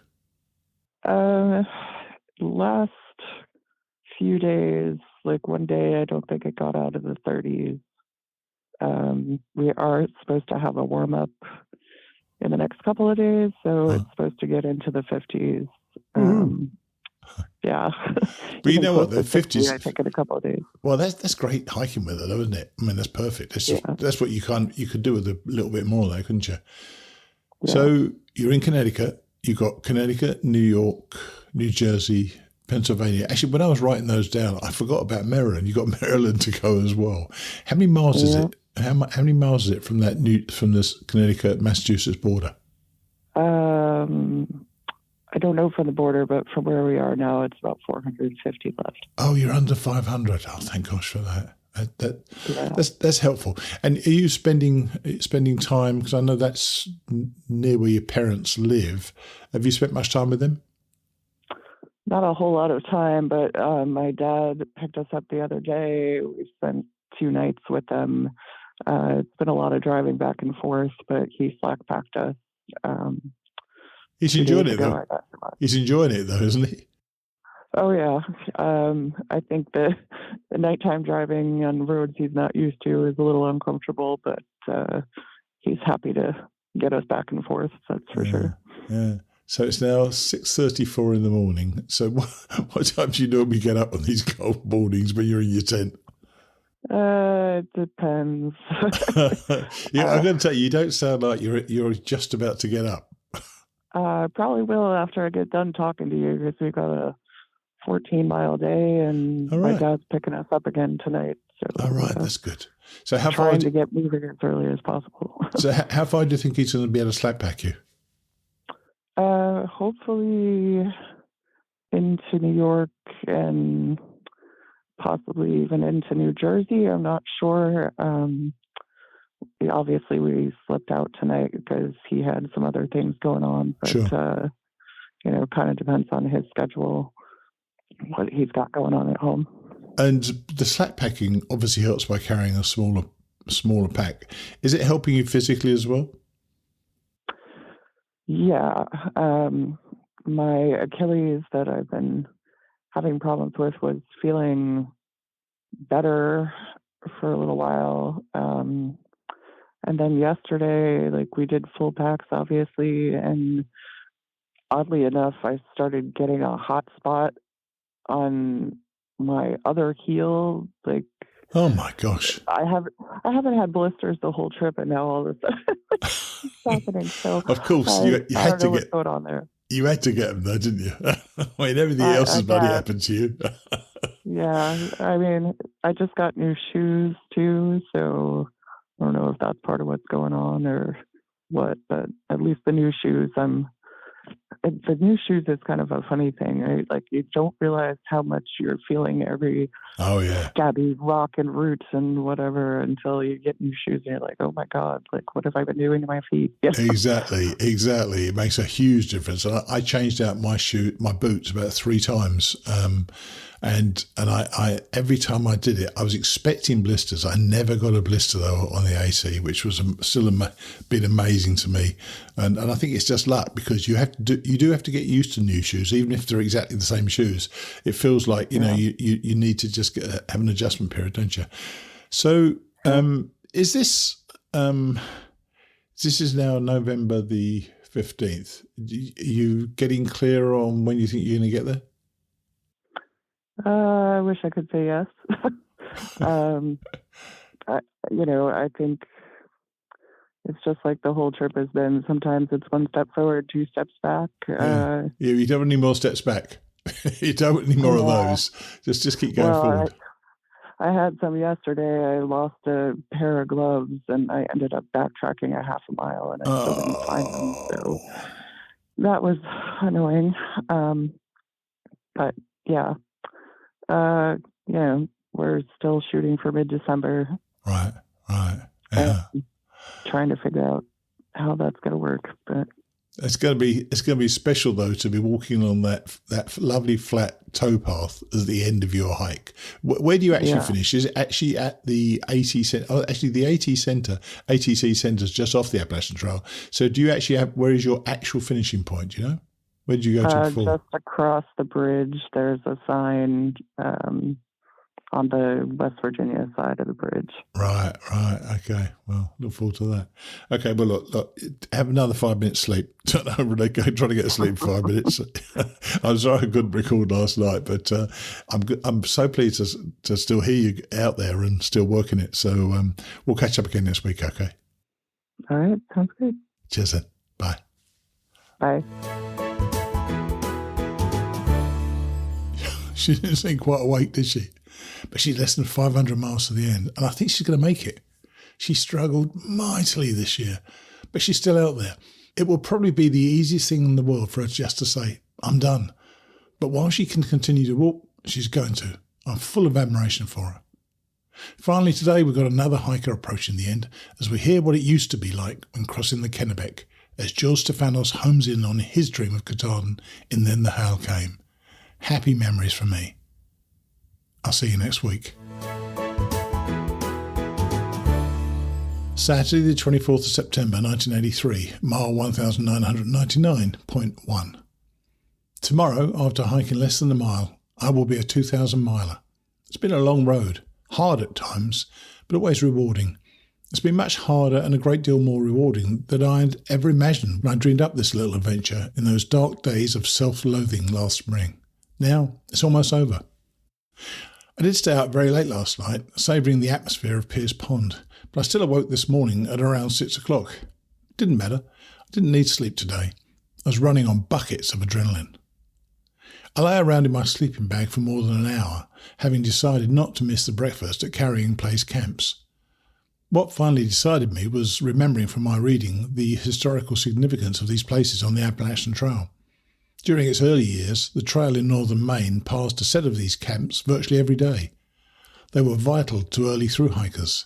Last few days, like one day, I don't think it got out of the 30s. We are supposed to have a warm up in the next couple of days, so it's supposed to get into the 50s. Yeah. But you know what? The 50s, I think, in a couple of days. Well, that's great hiking weather, though, isn't it? I mean, that's perfect. That's what you could do with a little bit more, though, couldn't you? Yeah. So you're in Connecticut. You got Connecticut, New York, New Jersey, Pennsylvania. Actually, when I was writing those down, I forgot about Maryland. You got Maryland to go as well. How many miles is it? How many miles is it from this Connecticut Massachusetts border? I don't know from the border, but from where we are now, it's about 450 left. Oh, you're under 500. Oh, thank gosh for that. That's helpful. And are you spending time, because I know that's near where your parents live. Have you spent much time with them? Not a whole lot of time, but my dad picked us up the other day. We spent 2 nights with them. It's been a lot of driving back and forth, but he slack packed us. He's enjoying it, though. He's enjoying it, though, isn't he? Oh, yeah. I think the nighttime driving on roads he's not used to is a little uncomfortable, but he's happy to get us back and forth, that's for sure. Yeah. So it's now 6:34 in the morning. So what time do you normally get up on these cold mornings when you're in your tent? It depends. Yeah, I'm going to tell you, you don't sound like you're just about to get up. I probably will after I get done talking to you, because we've got a 14-mile day, and my dad's picking us up again tonight. So, all right, that's good. So how far to get moving as early as possible. So how far do you think he's going to be able to slack pack you? Hopefully into New York and possibly even into New Jersey. I'm not sure. Obviously, we slipped out tonight because he had some other things going on. But, Sure. Kind of depends on his schedule, what he's got going on at home. And the slack packing obviously helps by carrying a smaller pack. Is it helping you physically as well? Yeah. My Achilles that I've been having problems with was feeling better for a little while. And then yesterday, we did full packs, obviously, and oddly enough, I started getting a hot spot on my other heel. Oh my gosh! I haven't had blisters the whole trip, and now all of a sudden it's happening. So of course, you had to get what's going on there. You had to get them though, didn't you? I mean, everything else has bloody happened to you. Yeah, I mean, I just got new shoes too, so I don't know if that's part of what's going on or what, but at least the new shoes, the new shoes is kind of a funny thing, right? You don't realize how much you're feeling every scabby rock and roots and whatever until you get new shoes and you're like, oh my God, what have I been doing to my feet? Exactly. It makes a huge difference. And I changed out my boots about 3 times. And I every time I did it, I was expecting blisters. I never got a blister though on the AC, which was still been amazing to me. And I think it's just luck because you do have to get used to new shoes, even if they're exactly the same shoes. It feels like you need to just have an adjustment period, don't you? So is this is now November the 15th? Are you getting clearer on when you think you're going to get there? I wish I could say yes. I think it's just like the whole trip has been. Sometimes it's 1 step forward, 2 steps back. You don't want any more steps back. You don't want any more of those. Just keep going forward. I had some yesterday. I lost a pair of gloves, and I ended up backtracking a half a mile, and I still didn't find them. So that was annoying. But yeah. We're still shooting for mid-December. Right. Yeah. Trying to figure out how that's going to work, but it's going to be special though to be walking on that lovely flat towpath at the end of your hike. Where do you actually finish? Is it actually at the AT Center? Oh, actually, the ATC Center is just off the Appalachian Trail. So do you actually have? Where is your actual finishing point? Do you know? Where did you go to before? Just across the bridge, there's a sign on the West Virginia side of the bridge. Right. Okay. Well, look forward to that. Okay. Well, look. Have another 5 minutes sleep. Don't know, trying to get to sleep 5 minutes. I'm sorry I couldn't record last night, but I'm so pleased to still hear you out there and still working it. So we'll catch up again next week. Okay. All right. Sounds good. Cheers then. Bye. Bye. She didn't seem quite awake, did she? But she's less than 500 miles to the end, and I think she's going to make it. She struggled mightily this year, but she's still out there. It will probably be the easiest thing in the world for her just to say, I'm done. But while she can continue to walk, she's going to. I'm full of admiration for her. Finally, today we've got another hiker approaching the end as we hear what it used to be like when crossing the Kennebec, as George Stefanos homes in on his dream of Katahdin in Then the Hail Came. Happy memories from me. I'll see you next week. Saturday the 24th of September 1983, mile 1999.1. Tomorrow, after hiking less than a mile, I will be a 2,000 miler. It's been a long road, hard at times, but always rewarding. It's been much harder and a great deal more rewarding than I'd ever imagined when I dreamed up this little adventure in those dark days of self-loathing last spring. Now, it's almost over. I did stay out very late last night, savouring the atmosphere of Pierce Pond, but I still awoke this morning at around 6 o'clock. It didn't matter. I didn't need sleep today. I was running on buckets of adrenaline. I lay around in my sleeping bag for more than an hour, having decided not to miss the breakfast at Carrying Place camps. What finally decided me was remembering from my reading the historical significance of these places on the Appalachian Trail. During its early years, the trail in northern Maine passed a set of these camps virtually every day. They were vital to early thru-hikers.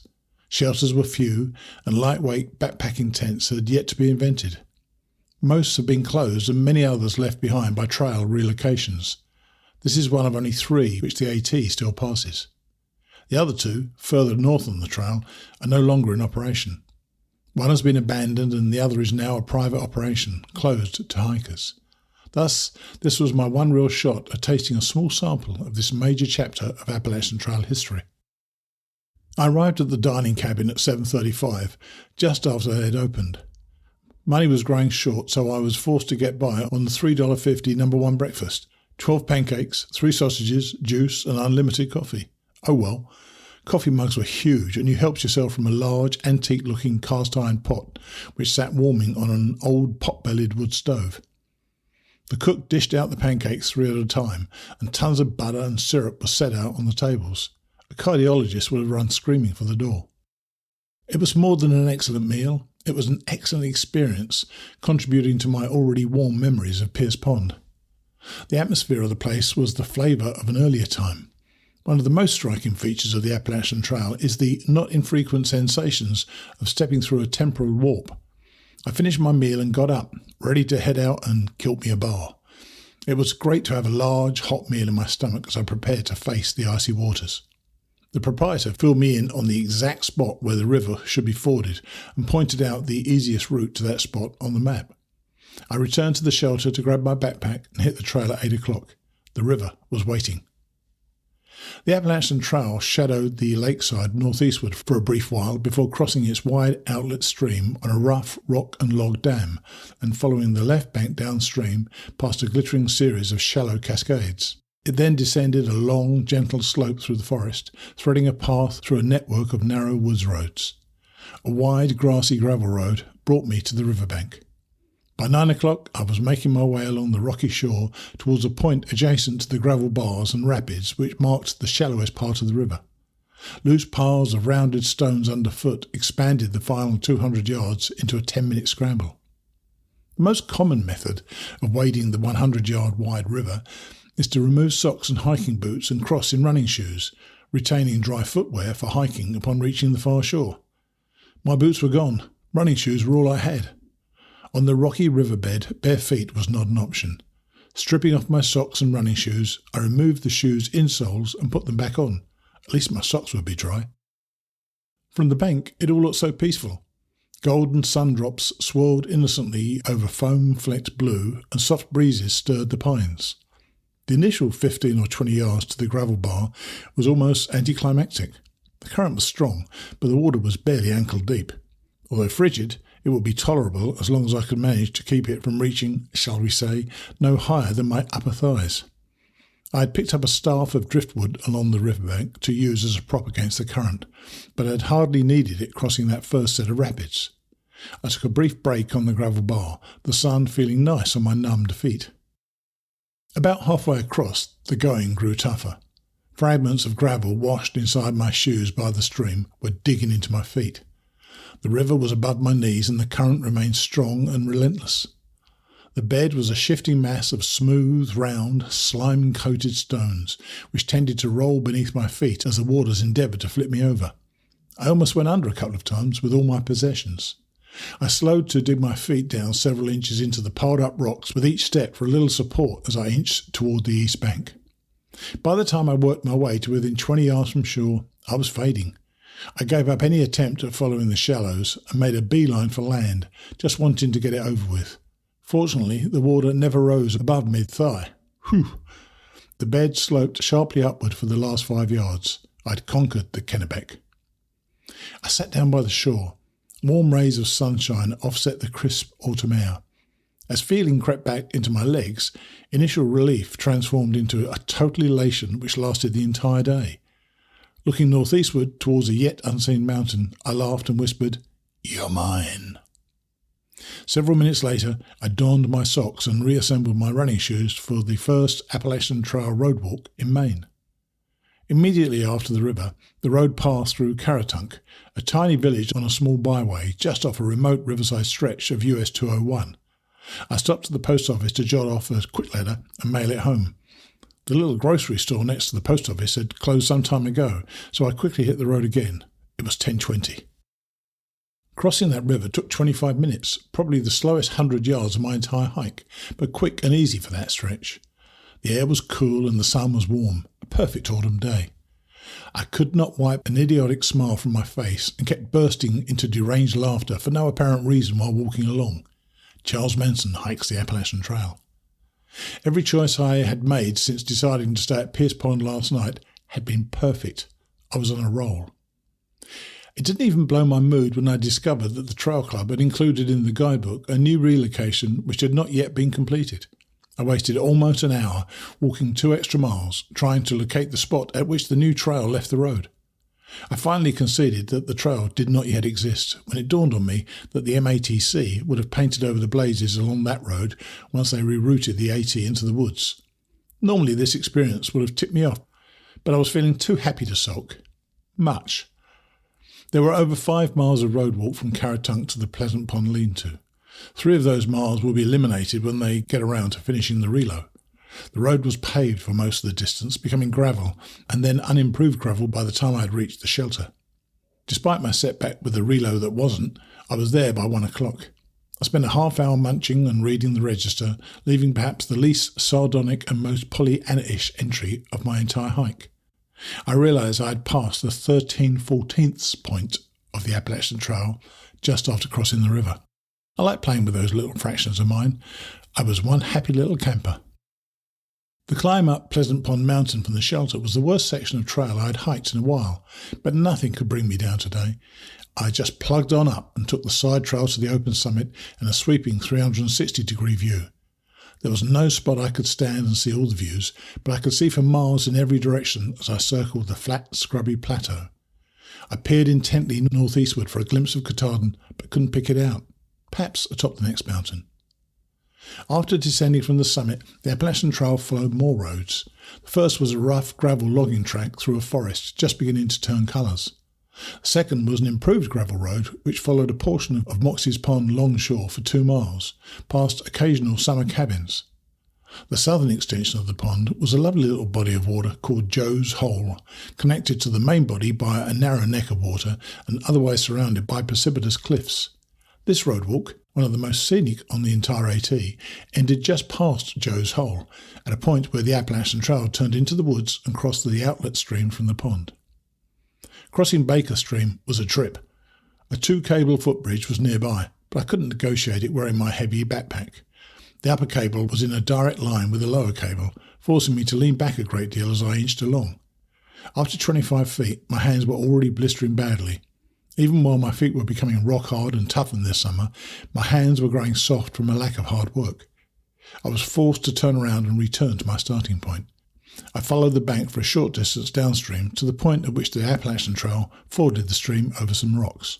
Shelters were few, and lightweight backpacking tents had yet to be invented. Most have been closed and many others left behind by trail relocations. This is one of only 3 which the AT still passes. The other 2, further north on the trail, are no longer in operation. One has been abandoned and the other is now a private operation, closed to hikers. Thus, this was my one real shot at tasting a small sample of this major chapter of Appalachian Trail history. I arrived at the dining cabin at 7:35, just after they had opened. Money was growing short, so I was forced to get by on the $3.50 number 1 breakfast, 12 pancakes, 3 sausages, juice and unlimited coffee. Oh well, coffee mugs were huge and you helped yourself from a large, antique-looking cast-iron pot which sat warming on an old pot-bellied wood stove. The cook dished out the pancakes 3 at a time, and tons of butter and syrup were set out on the tables. A cardiologist would have run screaming for the door. It was more than an excellent meal. It was an excellent experience, contributing to my already warm memories of Pierce Pond. The atmosphere of the place was the flavour of an earlier time. One of the most striking features of the Appalachian Trail is the not infrequent sensations of stepping through a temporal warp. I finished my meal and got up, ready to head out and kilt me a bar. It was great to have a large, hot meal in my stomach as I prepared to face the icy waters. The proprietor filled me in on the exact spot where the river should be forded and pointed out the easiest route to that spot on the map. I returned to the shelter to grab my backpack and hit the trail at 8 o'clock. The river was waiting. The Appalachian Trail shadowed the lakeside northeastward for a brief while before crossing its wide outlet stream on a rough rock and log dam and following the left bank downstream past a glittering series of shallow cascades. It then descended a long, gentle slope through the forest, threading a path through a network of narrow woods roads. A wide, grassy gravel road brought me to the riverbank. By 9 o'clock, I was making my way along the rocky shore towards a point adjacent to the gravel bars and rapids which marked the shallowest part of the river. Loose piles of rounded stones underfoot expanded the final 200 yards into a 10-minute scramble. The most common method of wading the 100-yard wide river is to remove socks and hiking boots and cross in running shoes, retaining dry footwear for hiking upon reaching the far shore. My boots were gone. Running shoes were all I had. On the rocky riverbed, bare feet was not an option. Stripping off my socks and running shoes, I removed the shoes' insoles and put them back on. At least my socks would be dry. From the bank, it all looked so peaceful. Golden sun-drops swirled innocently over foam-flecked blue, and soft breezes stirred the pines. The initial 15 or 20 yards to the gravel bar was almost anticlimactic. The current was strong, but the water was barely ankle-deep. Although frigid, it would be tolerable as long as I could manage to keep it from reaching, shall we say, no higher than my upper thighs. I had picked up a staff of driftwood along the riverbank to use as a prop against the current, but I had hardly needed it crossing that first set of rapids. I took a brief break on the gravel bar, the sun feeling nice on my numbed feet. About halfway across, the going grew tougher. Fragments of gravel washed inside my shoes by the stream were digging into my feet. The river was above my knees and the current remained strong and relentless. The bed was a shifting mass of smooth, round, slime-coated stones, which tended to roll beneath my feet as the waters endeavoured to flip me over. I almost went under a couple of times with all my possessions. I slowed to dig my feet down several inches into the piled-up rocks with each step for a little support as I inched toward the east bank. By the time I worked my way to within 20 yards from shore, I was fading. I gave up any attempt at following the shallows and made a beeline for land, just wanting to get it over with. Fortunately, the water never rose above mid-thigh. Whew! The bed sloped sharply upward for the last 5 yards. I'd conquered the Kennebec. I sat down by the shore. Warm rays of sunshine offset the crisp autumn air. As feeling crept back into my legs, initial relief transformed into a total elation which lasted the entire day. Looking northeastward towards a yet unseen mountain, I laughed and whispered, "You're mine." Several minutes later, I donned my socks and reassembled my running shoes for the first Appalachian Trail road walk in Maine. Immediately after the river, the road passed through Caratunk, a tiny village on a small byway just off a remote riverside stretch of US 201. I stopped at the post office to jot off a quick letter and mail it home. The little grocery store next to the post office had closed some time ago, so I quickly hit the road again. It was 10:20. Crossing that river took 25 minutes, probably the slowest 100 yards of my entire hike, but quick and easy for that stretch. The air was cool and the sun was warm, a perfect autumn day. I could not wipe an idiotic smile from my face and kept bursting into deranged laughter for no apparent reason while walking along. Charles Manson hikes the Appalachian Trail. Every choice I had made since deciding to stay at Pierce Pond last night had been perfect. I was on a roll. It didn't even blow my mood when I discovered that the Trail Club had included in the guidebook a new relocation which had not yet been completed. I wasted almost an hour walking 2 extra miles trying to locate the spot at which the new trail left the road. I finally conceded that the trail did not yet exist when it dawned on me that the MATC would have painted over the blazes along that road once they rerouted the AT into the woods. Normally this experience would have tipped me off, but I was feeling too happy to sulk. Much. There were over 5 miles of road walk from Caratunk to the Pleasant Pond lean-to. 3 of those miles will be eliminated when they get around to finishing the relo. The road was paved for most of the distance, becoming gravel, and then unimproved gravel by the time I had reached the shelter. Despite my setback with the relo that wasn't, I was there by 1 o'clock. I spent a half hour munching and reading the register, leaving perhaps the least sardonic and most Pollyanna-ish entry of my entire hike. I realised I had passed the 13/14th point of the Appalachian Trail just after crossing the river. I like playing with those little fractions of mine. I was one happy little camper. The climb up Pleasant Pond Mountain from the shelter was the worst section of trail I had hiked in a while, but nothing could bring me down today. I just plugged on up and took the side trail to the open summit and a sweeping 360-degree view. There was no spot I could stand and see all the views, but I could see for miles in every direction as I circled the flat, scrubby plateau. I peered intently northeastward for a glimpse of Katahdin, but couldn't pick it out. Perhaps atop the next mountain. After descending from the summit, the Appalachian Trail followed more roads. The first was a rough gravel logging track through a forest just beginning to turn colours. The second was an improved gravel road which followed a portion of Moxie's Pond longshore for 2 miles, past occasional summer cabins. The southern extension of the pond was a lovely little body of water called Joe's Hole, connected to the main body by a narrow neck of water and otherwise surrounded by precipitous cliffs. This road walk, one of the most scenic on the entire AT, ended just past Joe's Hole, at a point where the Appalachian Trail turned into the woods and crossed the outlet stream from the pond. Crossing Baker Stream was a trip. A 2-cable footbridge was nearby, but I couldn't negotiate it wearing my heavy backpack. The upper cable was in a direct line with the lower cable, forcing me to lean back a great deal as I inched along. After 25 feet, my hands were already blistering badly. Even while my feet were becoming rock hard and toughened this summer, my hands were growing soft from a lack of hard work. I was forced to turn around and return to my starting point. I followed the bank for a short distance downstream to the point at which the Appalachian Trail forded the stream over some rocks.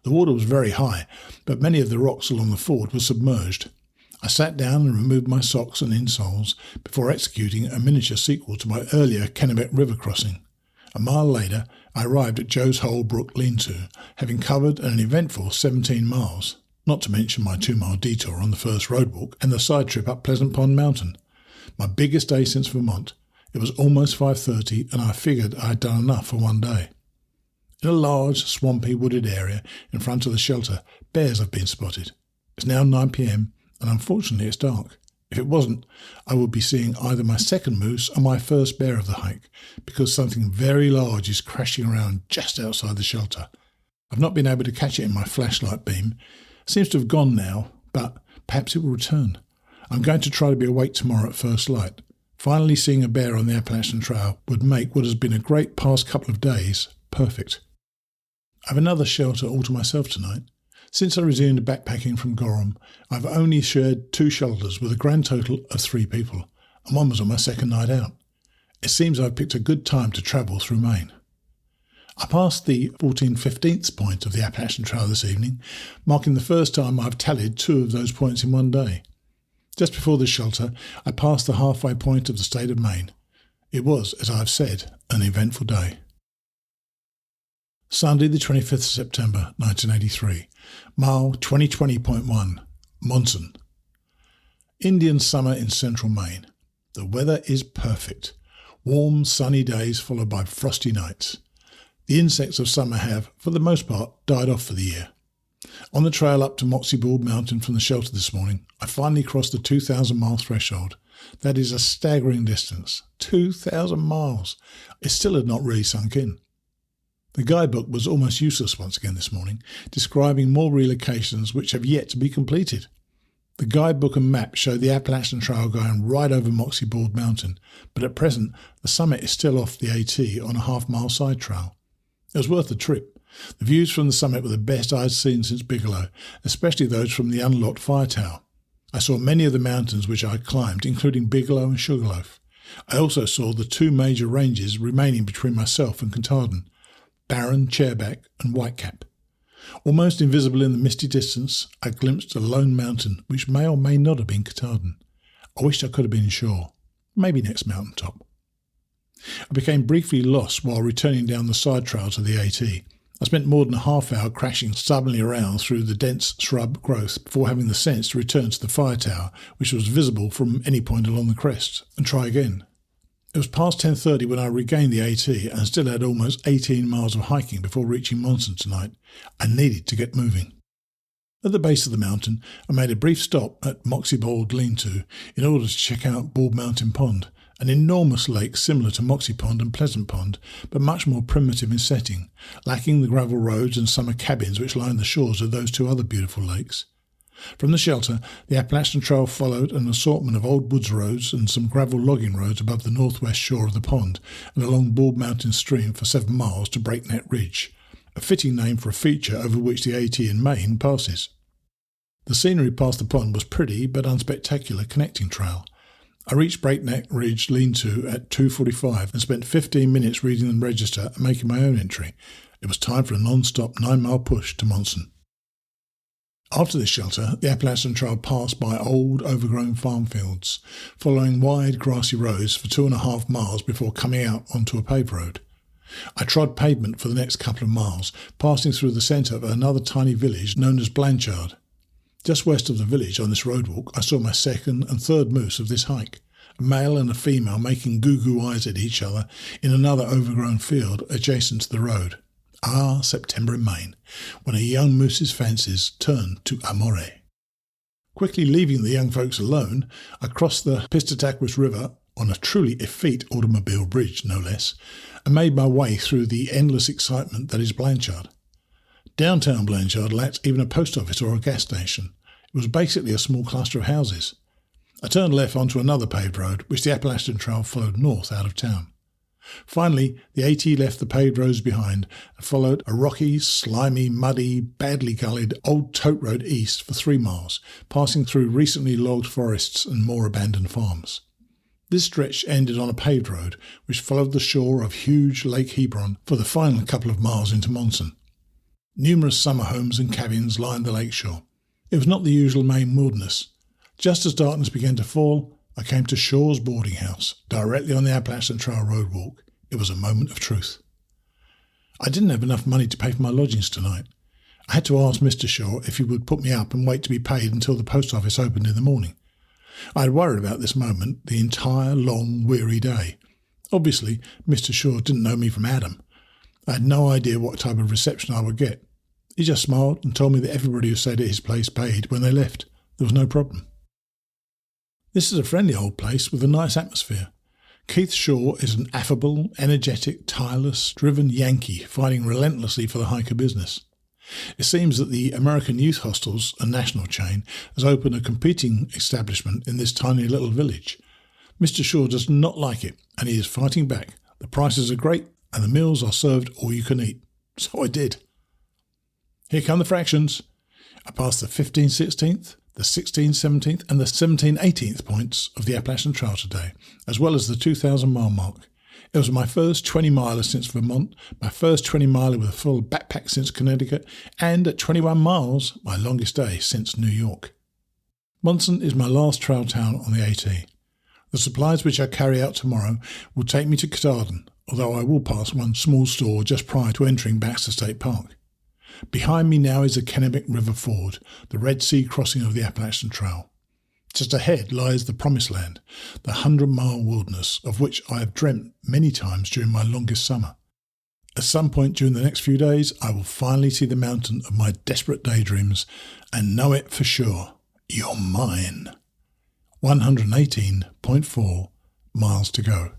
The water was very high, but many of the rocks along the ford were submerged. I sat down and removed my socks and insoles before executing a miniature sequel to my earlier Kennebec River crossing. A mile later, I arrived at Joe's Hole Brook lean-to, having covered an eventful 17 miles, not to mention my 2-mile detour on the first road walk and the side trip up Pleasant Pond Mountain. My biggest day since Vermont. It was almost 5:30 and I figured I had done enough for one day. In a large, swampy, wooded area in front of the shelter, bears have been spotted. It's now 9 p.m. and unfortunately it's dark. If it wasn't, I would be seeing either my second moose or my first bear of the hike, because something very large is crashing around just outside the shelter. I've not been able to catch it in my flashlight beam. It seems to have gone now, but perhaps it will return. I'm going to try to be awake tomorrow at first light. Finally seeing a bear on the Appalachian Trail would make what has been a great past couple of days perfect. I have another shelter all to myself tonight. Since I resumed backpacking from Gorham, I've only shared 2 shelters with a grand total of 3 people, and one was on my second night out. It seems I've picked a good time to travel through Maine. I passed the 14/15th point of the Appalachian Trail this evening, marking the first time I've tallied 2 of those points in one day. Just before the shelter, I passed the halfway point of the state of Maine. It was, as I've said, an eventful day. Sunday the 25th of September 1983, mile 2020.1, Monson. Indian summer in central Maine. The weather is perfect. Warm, sunny days followed by frosty nights. The insects of summer have, for the most part, died off for the year. On the trail up to Moxie Bald Mountain from the shelter this morning, I finally crossed the 2,000-mile threshold. That is a staggering distance. 2,000 miles. It still had not really sunk in. The guidebook was almost useless once again this morning, describing more relocations which have yet to be completed. The guidebook and map show the Appalachian Trail going right over Moxie Bald Mountain, but at present the summit is still off the AT on a half-mile side trail. It was worth the trip. The views from the summit were the best I'd seen since Bigelow, especially those from the unlocked fire tower. I saw many of the mountains which I climbed, including Bigelow and Sugarloaf. I also saw the two major ranges remaining between myself and Katahdin, Barren, Chairback and Whitecap. Almost invisible in the misty distance, I glimpsed a lone mountain which may or may not have been Katahdin. I wished I could have been sure. Maybe next mountain top. I became briefly lost while returning down the side trail to the AT. I spent more than a half hour crashing stubbornly around through the dense shrub growth before having the sense to return to the fire tower, which was visible from any point along the crest, and try again. It was past 10:30 when I regained the AT and still had almost 18 miles of hiking before reaching Monson tonight. I needed to get moving. At the base of the mountain, I made a brief stop at Moxie Bald Lean-To in order to check out Bald Mountain Pond, an enormous lake similar to Moxie Pond and Pleasant Pond, but much more primitive in setting, lacking the gravel roads and summer cabins which line the shores of those two other beautiful lakes. From the shelter, the Appalachian Trail followed an assortment of old woods roads and some gravel logging roads above the northwest shore of the pond and along Bald Mountain Stream for 7 miles to Breakneck Ridge, a fitting name for a feature over which the AT in Maine passes. The scenery past the pond was pretty but unspectacular connecting trail. I reached Breakneck Ridge Lean-To at 2:45 and spent 15 minutes reading the register and making my own entry. It was time for a non-stop 9-mile push to Monson. After this shelter, the Appalachian Trail passed by old, overgrown farm fields, following wide, grassy roads for 2.5 miles before coming out onto a paved road. I trod pavement for the next couple of miles, passing through the centre of another tiny village known as Blanchard. Just west of the village on this roadwalk, I saw my second and third moose of this hike, a male and a female making goo-goo eyes at each other in another overgrown field adjacent to the road. Ah, September in Maine, when a young moose's fancies turn to amore. Quickly leaving the young folks alone, I crossed the Piscataquis River on a truly effete automobile bridge, no less, and made my way through the endless excitement that is Blanchard. Downtown Blanchard lacked even a post office or a gas station. It was basically a small cluster of houses. I turned left onto another paved road, which the Appalachian Trail followed north out of town. Finally, the AT left the paved roads behind and followed a rocky, slimy, muddy, badly gullied old tote road east for 3 miles, passing through recently logged forests and more abandoned farms. This stretch ended on a paved road, which followed the shore of huge Lake Hebron for the final couple of miles into Monson. Numerous summer homes and cabins lined the lakeshore. It was not the usual Maine wilderness. Just as darkness began to fall, I came to Shaw's boarding house, directly on the Appalachian Trail roadwalk. It was a moment of truth. I didn't have enough money to pay for my lodgings tonight. I had to ask Mr. Shaw if he would put me up and wait to be paid until the post office opened in the morning. I had worried about this moment the entire long, weary day. Obviously, Mr. Shaw didn't know me from Adam. I had no idea what type of reception I would get. He just smiled and told me that everybody who stayed at his place paid when they left. There was no problem. This is a friendly old place with a nice atmosphere. Keith Shaw is an affable, energetic, tireless, driven Yankee fighting relentlessly for the hiker business. It seems that the American Youth Hostels, a national chain, has opened a competing establishment in this tiny little village. Mr. Shaw does not like it, and he is fighting back. The prices are great, and the meals are served all you can eat. So I did. Here come the fractions. I passed the 15/16th, the 16/17th and the 17/18th points of the Appalachian Trail today, as well as the 2,000-mile mark. It was my first 20-miler since Vermont, my first 20-miler with a full backpack since Connecticut, and at 21 miles, my longest day since New York. Monson is my last trail town on the AT. The supplies which I carry out tomorrow will take me to Katahdin, although I will pass one small store just prior to entering Baxter State Park. Behind me now is the Kennebec River Ford, the Red Sea crossing of the Appalachian Trail. Just ahead lies the Promised Land, the 100-mile wilderness of which I have dreamt many times during my longest summer. At some point during the next few days, I will finally see the mountain of my desperate daydreams and know it for sure. You're mine. 118.4 miles to go.